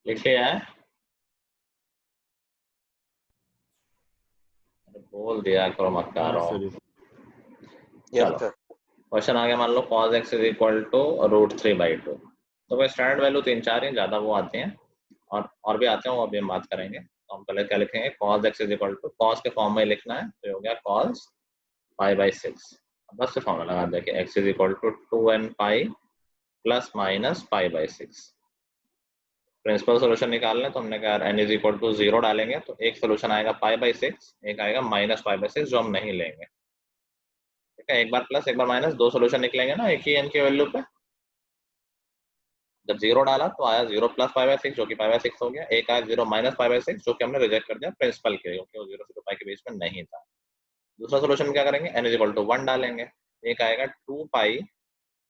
लिखे हैं, बोल दिया करो मत हाँ करो। सर। चलो क्वेश्चन आ गया, मान लो cos x is equal to root 3 by 2। तो कोई स्टैंडर्ड वैल्यू 3 4 ही ज्यादा वो आते हैं, और भी आते हैं, वो अभी हम बात करेंगे। तो हम पहले क्या लिखेंगे? cos x is equal to, cos के फॉर्म में लिखना है तो ये हो गया cos पाई बाई 6। बस से फॉर्मूला लगा देखिए, x is equal to 2n pi plus minus pi by 6। Principal solution निकालना है तो हमने कहा n इज इक्वल टू 0 डालेंगे तो एक सोल्यूशन आएगा पाई बाई 6, एक आएगा माइनस पाई बाई 6 जो हम नहीं लेंगे। ठीक है, एक बार प्लस एक बार माइनस, दो सोल्यूशन निकलेंगे ना एक ही n की वैल्यू पे। जब 0 डाला तो आया 0 प्लस पाई बाई 6 जो कि पाई बाई 6 हो गया, एक आया 0 माइनस पाई बाई 6 जो कि हमने रिजेक्ट कर दिया प्रिंसिपल के, क्योंकि वो 0 से 2 पाई के बीच में नहीं था। दूसरा सोल्यूशन क्या करेंगे? n इज इक्वल टू 1 डालेंगे, एक आएगा 2 पाई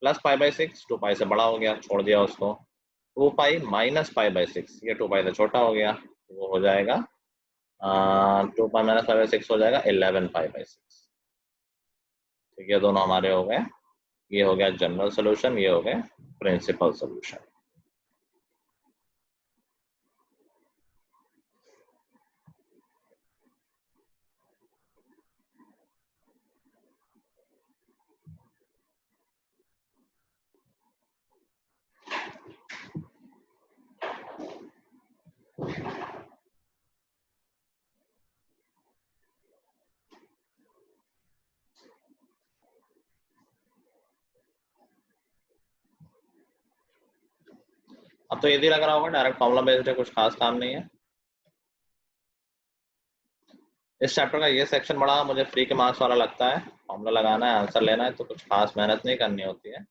प्लस पाई बाई 6, 2 पाई से बड़ा हो गया, छोड़ दिया उसको, 2 पाई माइनस पाई बाई 6, ये 2 पाई से छोटा हो गया, तो वो हो जाएगा 2 पाई माइनस पाई बाई 6 हो जाएगा 11 पाई बाई 6। ठीक है, दोनों हमारे हो गए। ये हो गया जनरल सोल्यूशन, ये हो गए प्रिंसिपल सोल्यूशन। अब तो इजी लग रहा होगा, डायरेक्ट फॉर्मूला बेस्ड है, कुछ खास काम नहीं है। इस चैप्टर का ये सेक्शन बड़ा मुझे फ्री के मार्क्स वाला लगता है, फॉर्मूला लगाना है, आंसर लेना है, तो कुछ खास मेहनत नहीं करनी होती है।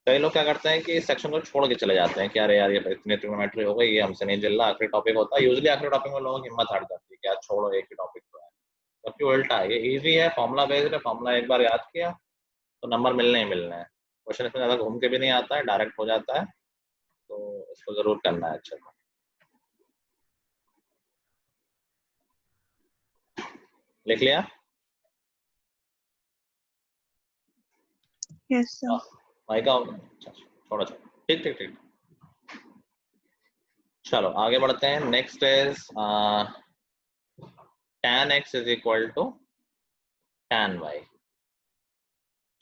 कई लोग क्या करते हैं कि इस सेक्शन को छोड़ के चले जाते हैं कि अरे यार ये इतनी ट्रिग्नोमेट्री हो गई, ये हमसे नहीं जिल रहा, आखिरी टॉपिक होता है। यूजुअली आखिरी टॉपिक में लोगों की हिम्मत हट जाती है कि यार छोड़ो, एक ही टॉपिक तो है। जबकि उल्टा है, ये इजी है, फॉर्मूला बेस्ड है, फॉर्मूला एक बार याद किया तो नंबर मिलने ही मिलने हैं। क्वेश्चन इसमें ज़्यादा घूम के भी नहीं आता है, डायरेक्ट हो जाता है, तो इसको जरूर करना है अच्छे से। लिख लिया? Yes sir. भाई का छोड़ो, ठीक ठीक ठीक। चलो आगे बढ़ते हैं। Next is tan x is equal to tan y।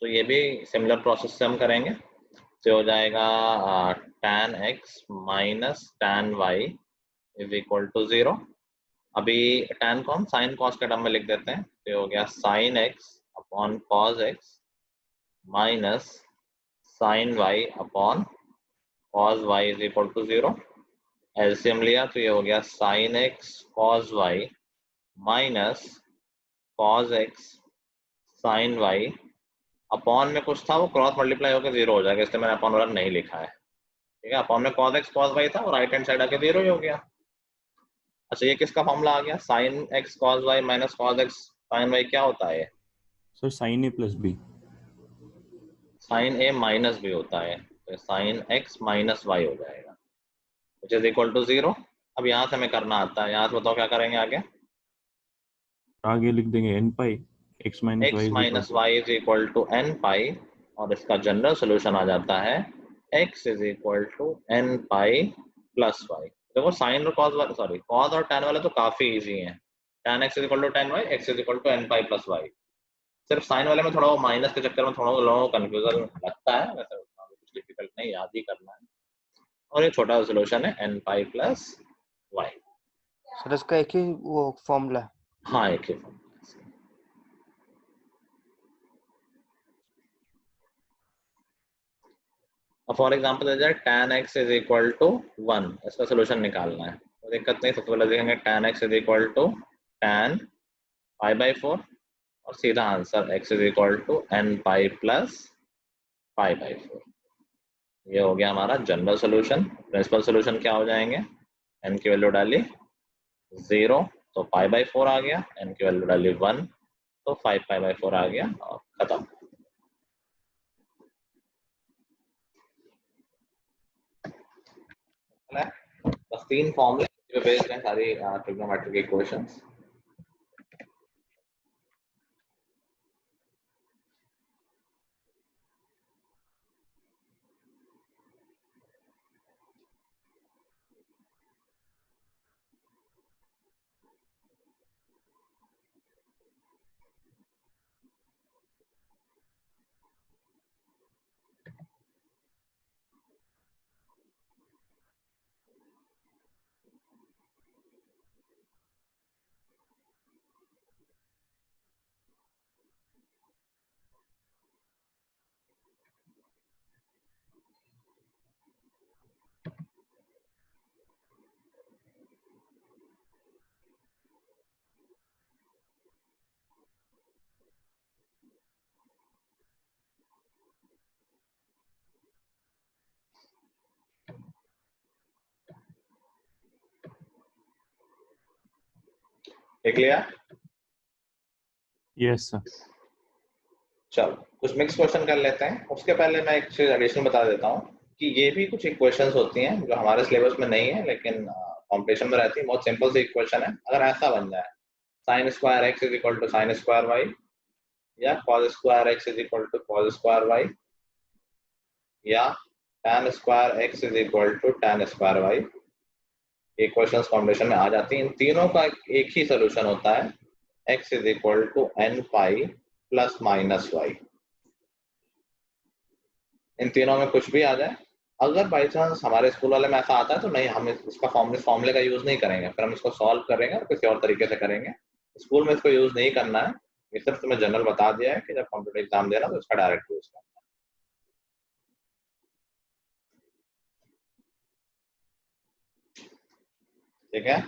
तो ये भी सिमिलर प्रोसेस से हम करेंगे, तो हो जाएगा tan x minus tan y is equal to 0। अभी tan को हम साइन कॉस के टर्म में लिख देते हैं, तो हो गया sin x upon cos x minus sin y upon cos y is equal to 0। LCM लिया तो ये हो गया sin x cos y minus cos x sin y, upon में कुछ था वो क्रॉस मल्टीप्लाई होकर 0 हो जाएगा, इसलिए मैंने अपॉन वाला नहीं लिखा है। ठीक है, अपॉन में cos x cos y था और राइट हैंड साइड आके 0 ही हो गया। अच्छा ये किसका फॉर्मूला आ गया? sin x cos y minus cos x sin y क्या होता है? Sir sin a plus b। sin a minus b होता है, तो sin x माइनस y हो जाएगा, विच इज इक्वल टू 0। अब यहाँ से हमें करना आता है, यहाँ से बताओ क्या करेंगे आगे? आगे लिख देंगे n pi x minus y is equal to n pi, और इसका जनरल सोल्यूशन आ जाता है x is equal to n pi plus y। देखो साइन और कॉस वाले, सॉरी कॉस और tan वाले तो काफी इजी हैं। tan x is equal to tan y, x is equal to n pi plus y। सिर्फ साइन वाले में थोड़ा वो माइनस के चक्कर में थोड़ा लोगों को कंफ्यूजन लगता है, वैसे उतना भी कुछ डिफिकल्ट नहीं, याद ही करना है। और ये छोटा सोल्यूशन है n pi plus y। Sir इसका एक ही वो फॉर्मूला है? हाँ एक ही फॉर्मूला। फॉर एग्जाम्पल दे जाए tan x is equal to 1, इसका सोल्यूशन निकालना है, तो दिक्कत नहीं, सबसे पहले देखेंगे tan x is equal to tan pi by 4, और सीधा answer x is equal to n pi plus pi by 4। ये हो गया हमारा जनरल सोल्यूशन। प्रिंसिपल सोल्यूशन क्या हो जाएंगे? n की वैल्यू डाली 0 तो पाई बाई 4 आ गया, n की वैल्यू डाली 1 तो 5 पाई बाई 4 आ गया, और खत्म। बस 3 फॉर्मूले पे बेस्ड हैं सारी ट्रिग्नोमेट्रिक इक्वेशंस। देख लिया? Yes sir. चलो कुछ मिक्स क्वेश्चन कर लेते हैं। उसके पहले मैं एक चीज एडिशनल बता देता हूँ कि ये भी कुछ इक्वेशंस होती हैं जो हमारे सिलेबस में नहीं है लेकिन कॉम्पिटिशन में रहती है। बहुत सिंपल सी इक्वेशन है। अगर ऐसा बन जाए sine square X is equal to sine square Y, या cos square X is equal to cos square Y, या tan square X is equal to tan square Y, equations combination में आ जाती हैं। इन तीनों का एक ही सोल्यूशन होता है, x is equal to n pi plus minus y. इन तीनों में कुछ भी आ जाए, अगर बाई चांस हमारे स्कूल वाले में ऐसा आता है तो नहीं, हम इसका फॉर्मूले का यूज नहीं करेंगे, फिर हम इसको सॉल्व करेंगे और किसी और तरीके से करेंगे। स्कूल में इसको यूज नहीं करना है, ये सिर्फ तुम्हें जनरल बता दिया है कि जब कॉम्पिटेटिव एग्जाम देना तो इसका डायरेक्ट यूज करना है। ठीक है,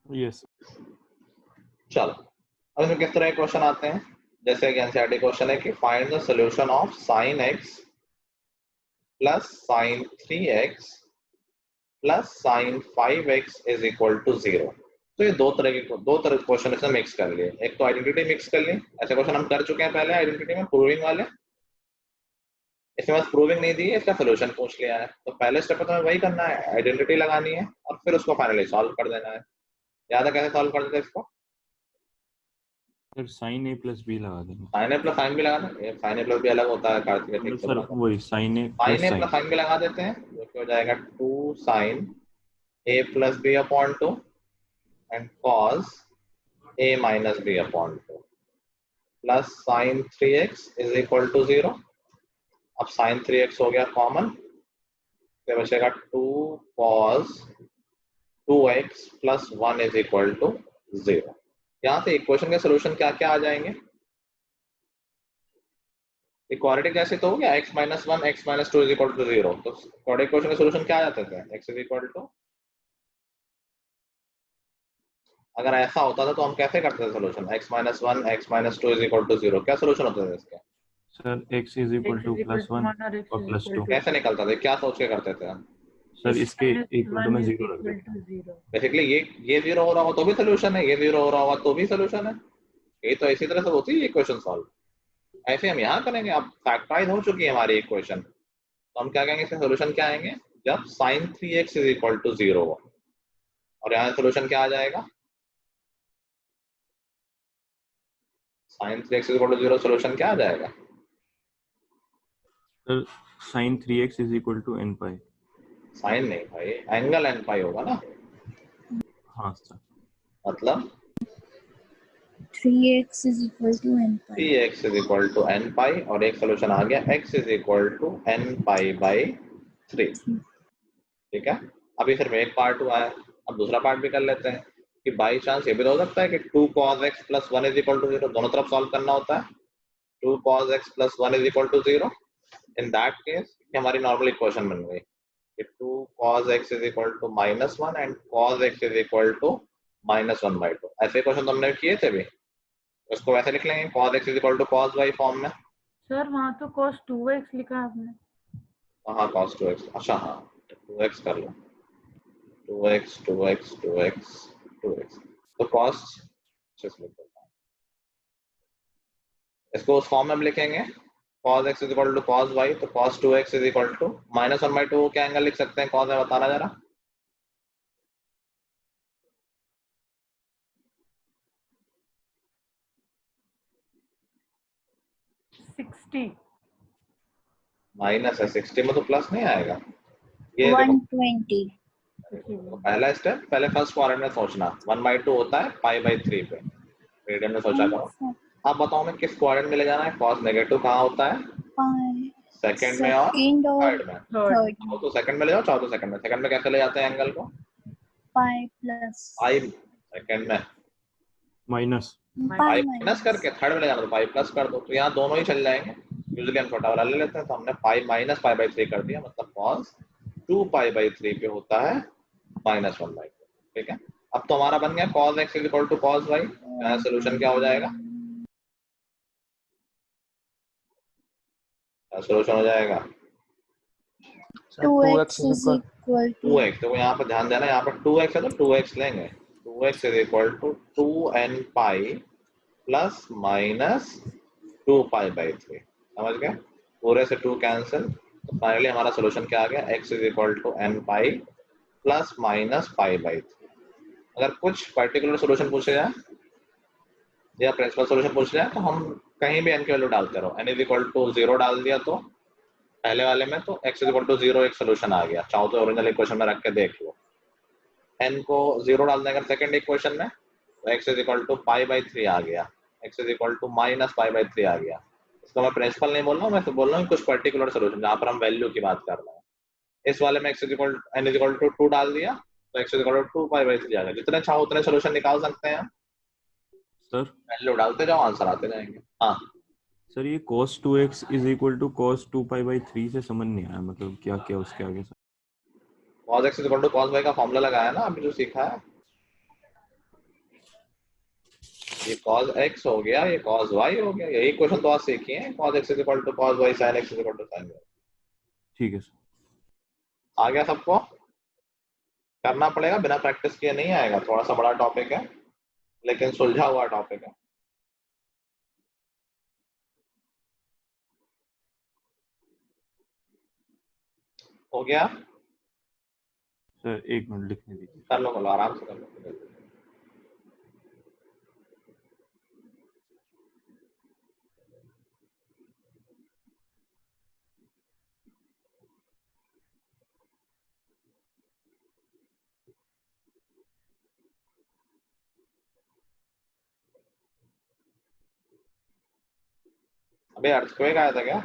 यस। चलो अब इसमें किस तरह के क्वेश्चन आते हैं। जैसे कि एनसीईआरटी क्वेश्चन है कि find the solution of sine x plus sine 3x plus sine 5x is equal to 0। तो ये दो तरह के क्वेश्चन इसमें मिक्स कर लिए। एक तो आइडेंटिटी मिक्स कर ली, ऐसे क्वेश्चन हम कर चुके हैं पहले आइडेंटिटी में, प्रूविंग वाले। इसमें बस प्रूविंग नहीं दी है, इसका सोल्यूशन पूछ लिया है। तो पहले स्टेप में तुम्हें वही करना है, आइडेंटिटी लगानी है और फिर उसको फाइनली सॉल्व कर देना है। याद है कैसे सॉल्व कर देते हैं इसको? सर साइन ए प्लस बी लगा देंगे। साइन ए प्लस साइन भी लगा दें, साइन ए प्लस भी अलग होता है कार्तिक, ठीक सर वही साइन ए प्लस साइन भी लगा देते हैं, जो कि हो जाएगा 2 sine a plus b upon 2 and cos a minus b upon 2 plus sine 3x is equal to 0। अब साइन 3x हो गया कॉमन, तो बचेगा 2 cos 2x plus 1 is equal to 0। यहाँ से इक्वेशन के सोल्यूशन क्या क्या आ जाएंगे? क्वाड्रेटिक जैसे तो हो गया x minus 1 x minus 2 is equal to 0। तो क्वाड्रेटिक इक्वेशन के सोल्यूशन क्या आ जाते थे? x इज इक्वल टू, अगर ऐसा होता था तो हम कैसे करते थे solution? x minus 1 x minus 2 is equal to 0। क्या सोल्यूशन होते थे इसके? Sir x is equal to plus 1 और प्लस 2। कैसे निकलता था, क्या सोच के करते थे? सर इसके इक्वल टू में 0 रख देते। बेसिकली ये 0 हो रहा हो तो भी सोल्यूशन है, ये 0 हो रहा होगा तो भी सोल्यूशन है। ये तो इसी तरह से होती है इक्वेशन सॉल्व। ऐसे हम यहाँ करेंगे। अब फैक्टराइज हो चुकी है हमारी इक्वेशन, तो हम क्या कहेंगे, इसके सोल्यूशन क्या आएंगे? जब sin 3x is equal to 0 हो, और यहाँ सोल्यूशन क्या आ जाएगा? sin 3x is equal to 0 solution क्या आ जाएगा? Sir sin 3x is equal to n pi. Sine नहीं भाई, एंगल n पाई होगा ना। हाँ सर, मतलब 3x is equal to n pi. 3x is equal to n pi, और एक सोल्यूशन आ गया x is equal to n pi by 3। ठीक है, अभी सिर्फ एक पार्ट हुआ है, अब दूसरा पार्ट भी कर लेते हैं कि बाई चांस ये भी तो हो सकता है कि 2 cos x plus 1 is equal to 0, दोनों तरफ सॉल्व करना होता है। 2 cos x plus 1 is equal to 0। In that case हमारी नॉर्मल इक्वेशन बन गई कि 2 cos x is equal to minus 1 and cos x is equal to minus 1 by 2। ऐसे क्वेश्चन तो हमने किए थे भी, उसको वैसे लिख लेंगे cos x is equal to cos y form में। सर वहाँ तो cos 2x लिखा है आपने। हाँ cos 2x, अच्छा हाँ 2x कर लो, 2x 2x 2x 2x, तो cos इसको उस फॉर्म में हम लिखेंगे cos x is equal to cos y, तो cos 2x is equal to minus 1 by 2। क्या एंगल लिख सकते हैं cos है, बताना जरा? माइनस है 60 में तो प्लस नहीं आएगा। ये 120. तो पहला स्टेप, पहले फर्स्ट क्वाड्रेंट में सोचना, 1/2 होता है पाई बाई 3 पे, रेडियन में सोचा करो। अब बताओ मैं किस क्वाड्रेंट में ले जाना है? cos नेगेटिव कहाँ होता है? सेकंड में और थर्ड में। तो सेकंड में ले जाओ, चाहो तो सेकंड में। सेकंड में कैसे ले जाते हैं एंगल को? पाई प्लस पाई सेकंड में माइनस पाई माइनस करके थर्ड में ले जाना, तो पाई प्लस कर दो, तो यहाँ दोनों ही चल जाएंगे। यूजुअली हम छोटा वाला ले लेते हैं, तो हमने पाई माइनस पाई बाई 3 कर दिया, मतलब cos 2 पाई बाई 3 पे होता है माइनस 1 बाई 2। ठीक है, अब तो हमारा बन गया cos x is equal to cos y। यहाँ सोल्यूशन क्या हो जाएगा? सोल्यूशन हो जाएगा 2x is equal to 2x। तो यहाँ पर ध्यान देना, यहाँ पर 2x है तो 2x लेंगे। 2x is equal to 2n pi plus minus 2π/3। समझ गए? पूरे से 2 कैंसिल, तो फाइनली हमारा सोल्यूशन क्या आ गया, x is equal to n pi plus minus π/3। अगर कुछ पर्टिकुलर सोल्यूशन पूछे जाए या प्रिंसिपल सोल्यूशन पूछ जाए तो हम कहीं भी n की वैल्यू डालते रहो। n इज इक्वल टू 0 डाल दिया तो पहले वाले में, तो x इज इक्वल टू 0 एक सोल्यूशन आ गया। चाहो तो ओरिजिनल इक्वेशन में रख के देख लो। n को 0 डाल देंगे सेकंड इक्वेशन में तो x इज इक्वल टू π/3 आ गया, x is equal to minus π/3 आ गया। इसको मैं प्रिंसिपल नहीं बोल रहा हूँ, मैं तो बोल रहा हूँ कुछ पर्टिकुलर सोल्यूशन जहाँ पर हम वैल्यू की बात कर रहे हैं। इस वाले में x is equal n is equal to 2 डाल दिया तो x इज इक्वल टू 2π/3 आ गया। जितने चाहो उतने सोल्यूशन निकाल सकते हैं, सर वैल्यू डालते जाओ, आंसर आते जाएंगे। हाँ सर ये cos 2x is equal to cos 2π/3 से समझ नहीं आया, मतलब क्या क्या उसके आगे sir? cos x is equal to cos y का फॉर्मूला लगाया ना अभी जो सीखा है, ये cos x हो गया, ये cos y हो गया, यही क्वेश्चन तो आज सीखी है। cos x is equal to cos y, sin x is equal to sin y। ठीक है सर। आ गया सबको? करना पड़ेगा, बिना प्रैक्टिस किए नहीं आएगा। थोड़ा सा बड़ा टॉपिक है लेकिन सुलझा हुआ टॉपिक है। हो गया? सर एक मिनट लिखने दीजिए। कर लो बोलो, आराम से कर लो। अबे अर्थक्वेक आया था क्या?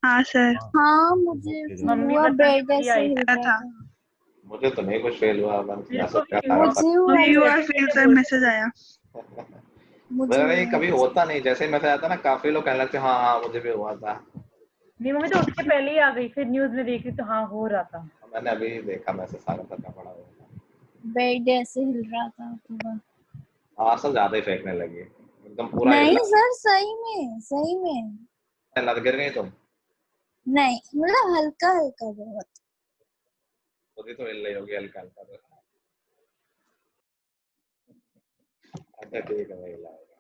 हाँ सर। हाँ मुझे मम्मी हुआ, बताने बेड के लिए ऐसे आई हिल था। रहा था। मुझे तो नहीं कुछ फेल हुआ, मैं मेरे मैसेज को कर भी रहा हुआ। था। मुझे हुआ, यू आर जैसे फेल मैंने सर, बोला मैसेज आया। मुझे नहीं हुआ कभी होता नहीं, जैसे ही मैसेज आता ना काफी लोग कहने लगते हाँ हाँ मुझे भी हुआ था। नहीं, मम्मी तो उठ के पहले ही आ गई, फिर न्यूज में देखी तो हाँ हो रहा था। मैंने अभी देखा मैसेज, सारा करना पड़ा हुआ। बेड ऐसे हिल रहा था पूरा। आसल ज्यादा ही फेंकने लगी, एकदम पूरा नहीं हिला। सर, सही में सही में लग गिर गई तुम? नहीं, मतलब हल्का हल्का बहुत। खुद ही तो हिल रही होगी हल्का हल्का। अच्छा ठीक है, मैं हिलाऊंगा।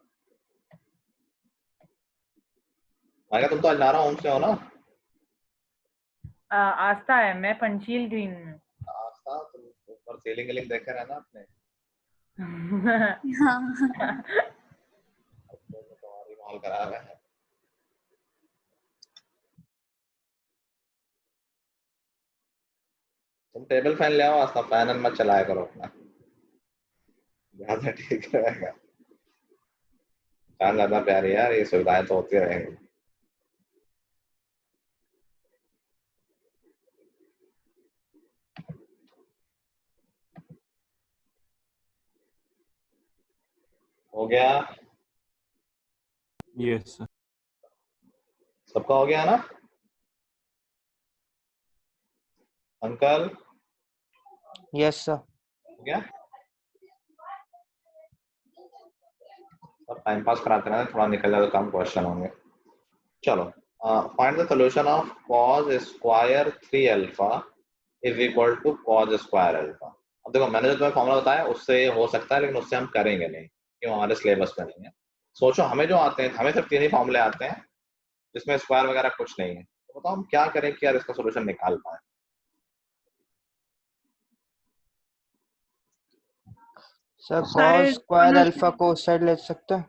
भाई तुम तो आज नारा होम से हो ना? आस्था है, मैं पंचील ग्रीन में। आस्था, तुम ऊपर सीलिंग वीलिंग देख कर है ना अपने? हाँ तुम्हारी माहौल खराब है। तुम टेबल फैन ले आओ आस्था, फैन मत चलाया करो अपना, ज्यादा ठीक रहेगा। फैन ज्यादा प्यारी है यार, ये सुविधाएं तो होती रहेंगी। हो गया? Yes sir. सबका हो गया ना अंकल? Yes sir. हो गया? सब टाइम पास कराते रहना, थोड़ा निकल जाए तो कम क्वेश्चन होंगे। चलो, find the solution of cos square 3 alpha is equal to cos square alpha. अब देखो मैंने जो तुम्हें फॉर्मूला बताया उससे हो सकता है, लेकिन उससे हम करेंगे नहीं क्यों, हमारे सिलेबस में नहीं है। सोचो हमें जो आते हैं, हमें सिर्फ 3 ही फॉर्मूले आते हैं जिसमें स्क्वायर वगैरह कुछ नहीं है, तो बताओ हम क्या करें कि यार इसका सोल्यूशन निकाल पाए। सर cos शायद स्क्वायर दोनों अल्फा को उस साइड ले सकते हैं,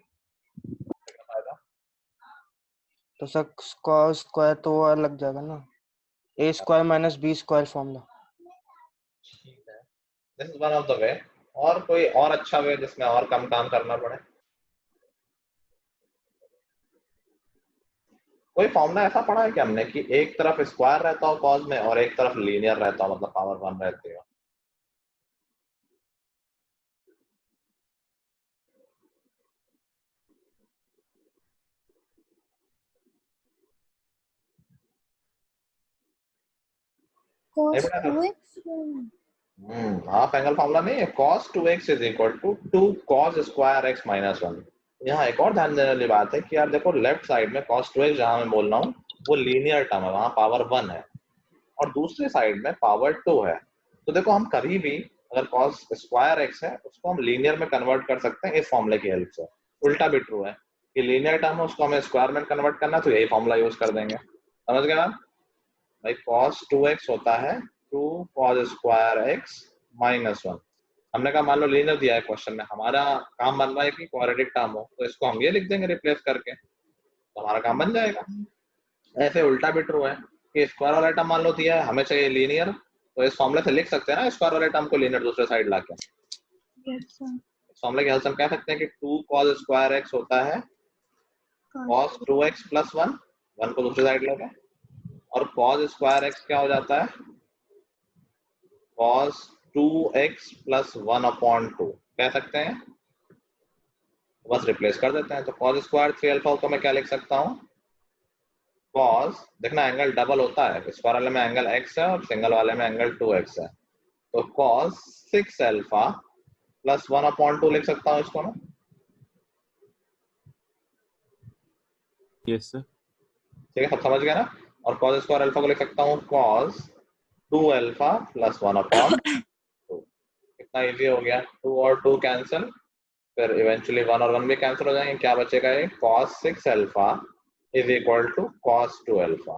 तो सर cos स्क्वायर तो वो अलग जाएगा ना, a square minus b square formula. ठीक है, this is one of the way. और कोई और अच्छा वे जिसमें और कम काम करना पड़े? कोई फॉर्मूला ऐसा पढ़ा है कि हमने कि एक तरफ स्क्वायर रहता हो कॉस में और एक तरफ लीनियर रहता हो, मतलब पावर 1 रहती हो? नहीं cos पढ़ा था? 2x। हाफ एंगल फॉर्मूला नहीं है, cos 2x is equal to 2 cos square x minus 1। यहाँ एक और ध्यान देने वाली बात है कि यार देखो लेफ्ट साइड में cos 2x जहां मैं बोल रहा हूँ वो लीनियर टर्म है, वहां पावर 1 है, और दूसरे साइड में पावर 2 है। तो देखो हम कभी भी अगर cos स्क्वायर x है उसको हम लीनियर में कन्वर्ट कर सकते हैं इस फॉर्मूले की हेल्प से। उल्टा भी ट्रू है कि लीनियर टर्म है उसको हमें स्क्वायर में कन्वर्ट करना, तो यही फॉर्मूला यूज कर देंगे। समझ गए आप भाई? cos 2x होता है 2 cos स्क्वायर x माइनस 1। हमने कहा मान लो लीनियर दिया है क्वेश्चन में, हमारा काम बन रहा है कि क्वाड्रेटिक टर्म हो, तो इसको हम ये लिख देंगे रिप्लेस करके, तो हमारा काम बन जाएगा। ऐसे उल्टा भी ट्रू है कि स्क्वायर वाला टर्म मान लो दिया है, हमें चाहिए लीनियर, तो इस फॉर्मूले से लिख सकते हैं ना स्क्वायर वाले टर्म को लीनियर दूसरे साइड लाके। Yes sir. इस फॉर्मूले की हेल्प से हम कह सकते हैं कि 2 cos स्क्वायर x होता है cos 2x प्लस 1 को दूसरी साइड लेंगे, और cos स्क्वायर x क्या हो जाता है cos 2x प्लस 1/2 कह सकते हैं, बस रिप्लेस कर देते हैं। तो cos स्क्वायर 3 अल्फा को मैं क्या लिख सकता हूँ cos, देखना एंगल डबल होता है, स्क्वायर वाले में एंगल x है और सिंगल वाले में एंगल 2x है, तो cos 6 अल्फा प्लस 1/2 लिख सकता हूँ इसको ना। Yes sir. ठीक है, सब समझ गए ना। और cos स्क्वायर अल्फा को लिख सकता हूँ cos 2 अल्फा प्लस 1/2। कितना इजी हो गया, 2 और 2 कैंसिल, फिर इवेंचुअली 1 और 1 भी कैंसिल हो जाएंगे, क्या बचेगा ये cos 6 alpha is equal to cos 2 alpha.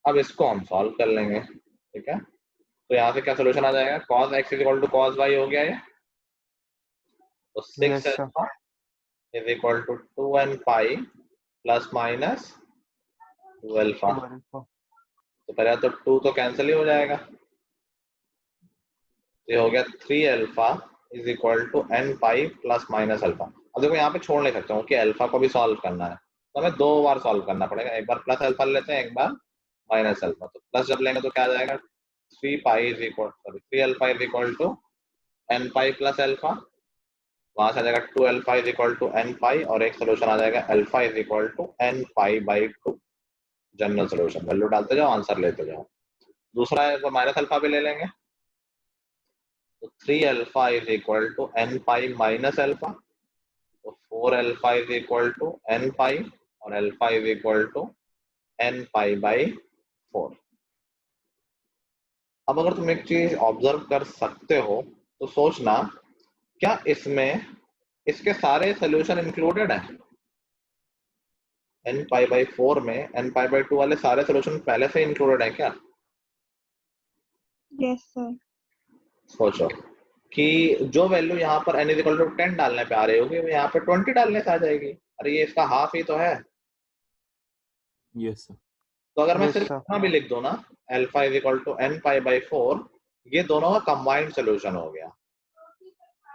अब इसको हम सॉल्व कर लेंगे। ठीक है, तो यहाँ से क्या सोल्यूशन आ जाएगा, cos x is equal to cos y हो गया ये, तो 6 yes sir. Alpha is equal to 2n pi plus minus 2 alpha. तो पहले तो 2 तो कैंसिल ही हो जाएगा, ये हो गया 3 alpha is equal to n pi plus minus alpha. अब देखो यहाँ पे छोड़ नहीं सकता हूँ कि अल्फा को भी सॉल्व करना है, तो हमें 2 बार सॉल्व करना पड़ेगा, एक बार प्लस अल्फा लेते हैं, एक बार माइनस अल्फा। तो प्लस जब लेंगे तो क्या आ जाएगा 3 alpha is equal to n pi plus alpha, वहां से आ जाएगा 2 alpha is equal to n pi, और एक सोल्यूशन आ जाएगा alpha is equal to n pi by 2। General solution value डालते जाओ, आंसर लेते जाओ। दूसरा है माइनस अल्फा भी ले लेंगे, तो 3 alpha is equal to n pi minus alpha, तो 4 alpha is equal to n pi, और alpha is equal to n pi by 4। अब अगर तुम एक चीज ऑब्जर्व कर सकते हो तो सोचना, क्या इसमें इसके सारे सोल्यूशन इंक्लूडेड है? n पाई बाई 4 में n पाई बाई 2 वाले सारे सोल्यूशन पहले से इंक्लूडेड है क्या? Yes sir. सोचो कि जो वैल्यू यहाँ पर n इज इक्वल टू 10 डालने पे आ रही होगी, वो यहाँ पे 20 डालने से आ जाएगी। अरे ये इसका हाफ ही तो है। Yes sir. तो अगर मैं यस सिर्फ सर। इतना भी लिख दूं ना, alpha is equal to n pi by 4, ये दोनों का कंबाइंड सोल्यूशन हो गया।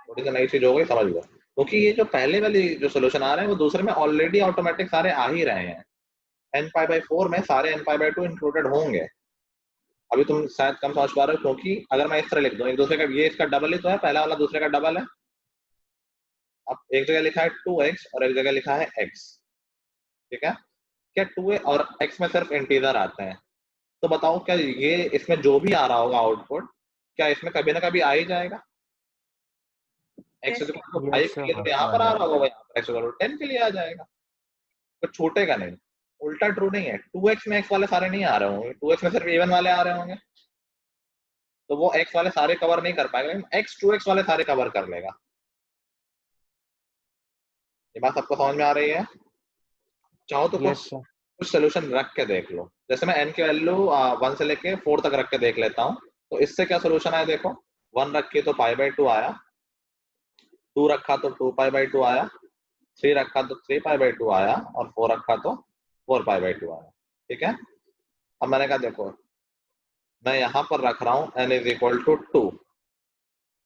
थोड़ी सी नई चीज हो गई, समझ लो, क्योंकि ये जो पहले वाली जो सोल्यूशन आ रहे हैं वो दूसरे में ऑलरेडी ऑटोमेटिक सारे आ ही रहे हैं। n पाई बाई 4 में सारे n पाई बाई 2 इंक्लूडेड होंगे। अभी तुम शायद कम समझ पा रहे हो, क्योंकि अगर मैं इस तरह लिख दूं, एक दूसरे का, ये इसका डबल ही तो है, पहला वाला दूसरे का डबल है। अब एक जगह लिखा है 2x और एक जगह लिखा है x। ठीक है, क्या 2 और x में सिर्फ इंटीजर आते हैं, तो बताओ क्या ये इसमें जो भी आ रहा होगा आउटपुट, क्या इसमें कभी ना कभी आ ही जाएगा? x Yes. को यस 5 के लिए सर। तो यहाँ पर आ रहा होगा, यहाँ पर x को 10 के लिए आ जाएगा, तो छूटेगा नहीं। उल्टा ट्रू नहीं है, 2x में x वाले सारे नहीं आ रहे होंगे, 2x में सिर्फ इवन वाले आ रहे होंगे, तो वो x वाले सारे कवर नहीं कर पाएगा, लेकिन x 2x वाले सारे कवर कर लेगा। ये बात सबको समझ में आ रही है? चाहो तो यस सर। कुछ सोल्यूशन रख के देख लो, जैसे मैं n की वैल्यू 1 से लेके 4 तक रख के देख लेता हूँ, तो इससे क्या सोल्यूशन आया देखो। 1 रखी तो पाई बाई 2 आया, 2 रखा तो 2 पाई बाई 2 आया, 3 रखा तो 3 पाई बाई 2 आया, और 4 रखा तो 4 पाई बाई 2 आया। ठीक है, अब मैंने कहा देखो मैं यहाँ पर रख रहा हूँ n इज इक्वल टू 2,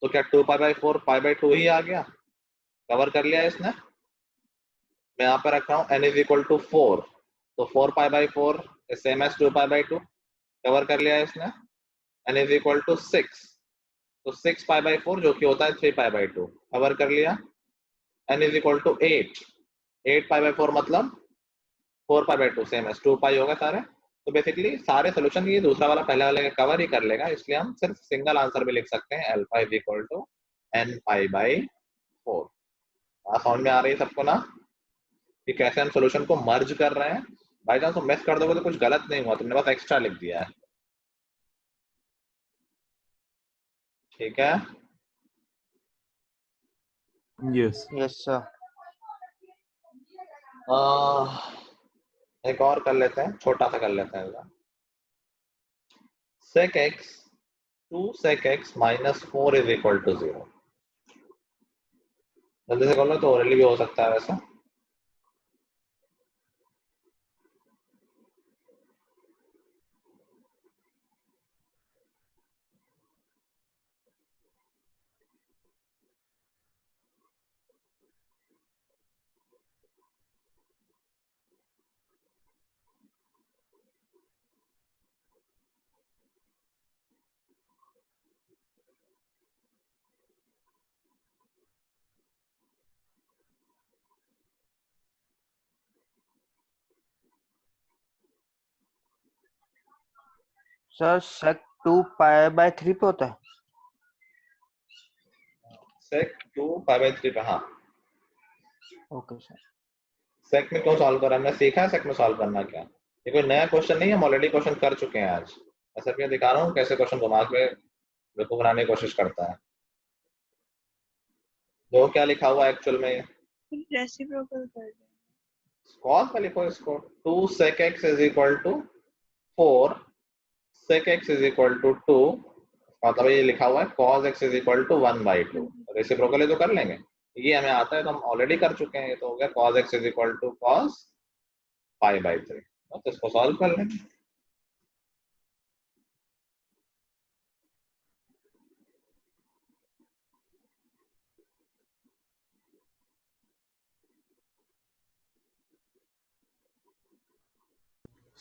तो क्या 2 पाई बाई 4 पाई बाई 2 ही आ गया, कवर कर लिया इसने। मैं यहाँ पे रख रहा हूँ n इज इक्वल टू 4, तो 4 pi by 4 same as 2 pi by 2, cover कर लिया इसने। n इज इक्वल टू 6, तो 6 पाई बाई 4 जो कि होता है 3 पाई बाई 2, कवर कर लिया। n is equal to 8, 8 pi by 4 मतलब 4 pi by 2 same as 2 pi होगा सारे। तो बेसिकली सारे सोल्यूशन ये दूसरा वाला पहले वाले का कवर ही कर लेगा, इसलिए हम सिर्फ सिंगल आंसर भी लिख सकते हैं, alpha is equal to n pi by 4। समझ में आ रही है सबको ना कि कैसे हम सोल्यूशन को मर्ज कर रहे हैं? बाई चांस तुम मिस कर दोगे तो कुछ गलत नहीं हुआ, तुमने बस एक्स्ट्रा लिख दिया है। ठीक है, यस। Yes sir. एक और कर लेते हैं, छोटा सा कर लेते हैं। sec x 2 sec x minus 4 is equal to 0। जल्दी से कर लो, तो ओरली भी हो सकता है वैसा। सर sec 2 पाई बाय 3 पे होता है। sec 2 पाई बाय 3 पे, हाँ। Okay sir. सेक में क्यों सॉल्व करा, हमने सीखा है सेक में सॉल्व करना क्या। ये कोई नया क्वेश्चन नहीं है, हम ऑलरेडी क्वेश्चन कर चुके हैं आज। मैं सिर्फ ये दिखा रहा हूँ कैसे क्वेश्चन दिमाग में बेवकूफ बनाने की कोशिश करता है। जो क्या लिखा हुआ है एक्चुअल में, रेसिप्रोकल कर दो। कॉस में लिखो इसको, 2 sec x is equal to 4 sec x is equal to 2, मतलब ये लिखा हुआ है cos x is equal to 1/2। Reciprocal है तो कर लेंगे, ये हमें आता है तो हम ऑलरेडी कर चुके हैं। ये तो हो गया cos x is equal to cos π/3, तो इसको सॉल्व कर लेंगे।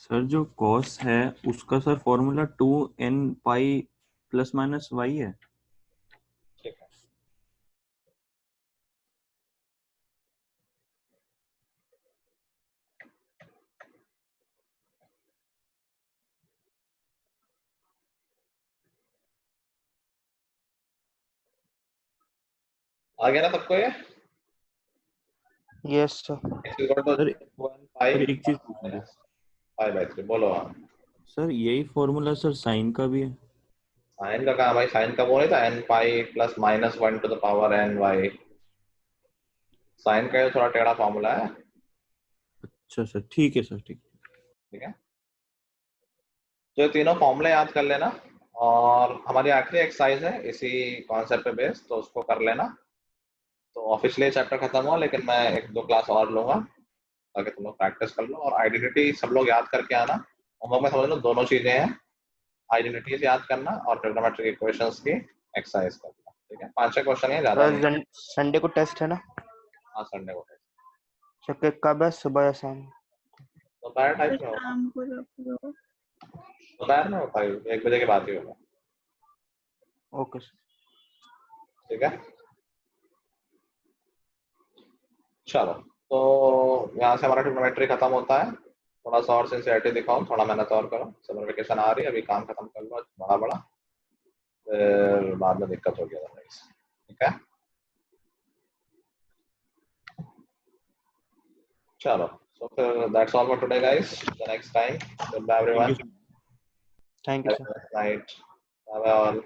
सर जो cos है उसका sir formula 2n pi plus minus y है। ठीक है, आ गया ना सबको ये। Yes sir. x is equal to sir 1 pi sir एक चीज पूछनी थी। minus π/3, बोलो आप। सर यही फॉर्मूला सर साइन का भी है। साइन का कहा भाई, साइन का वो नहीं था n pi plus minus 1 to the power n y। Sine का ये थोड़ा टेढ़ा फॉर्मूला है। अच्छा सर, ठीक है सर, ठीक। ठीक है, तो ये तीनों फॉर्मूले याद कर लेना, और हमारी आखिरी एक्सरसाइज है इसी कॉन्सेप्ट पे बेस्ड, तो उसको कर लेना। तो ऑफिशियली चैप्टर खत्म हुआ, लेकिन मैं 1-2 क्लास और लूंगा ताकि तुम लोग प्रैक्टिस कर लो। और आइडेंटिटी सब लोग याद करके आना। होमवर्क में समझ लो दोनों चीजें हैं, आइडेंटिटीज याद करना और ट्रिग्नोमेट्रिक इक्वेशंस की एक्सरसाइज करना। ठीक है, 5-6 क्वेश्चन है, ज्यादा नहीं। सर संडे को टेस्ट है ना? हाँ, संडे को सर कब है, सुबह या शाम? दोपहर टाइप तो में होगा, शाम को रख लो। दोपहर में होता है, 1 बजे के बाद ही होगा। Okay sir. ठीक है, चलो, तो यहाँ से हमारा ट्रिग्नोमेट्री खत्म होता है। थोड़ा सा और सिंसियरिटी दिखाओ, थोड़ा मेहनत और करो। समर वेकेशन आ रही है, अभी काम खत्म कर लो बड़ा बड़ा, फिर बाद में दिक्कत होगी अदरवाइज। ठीक है, चलो, so फिर that's all for today guys. The next time, goodbye everyone. Thank you sir. Have a nice night. Bye bye all.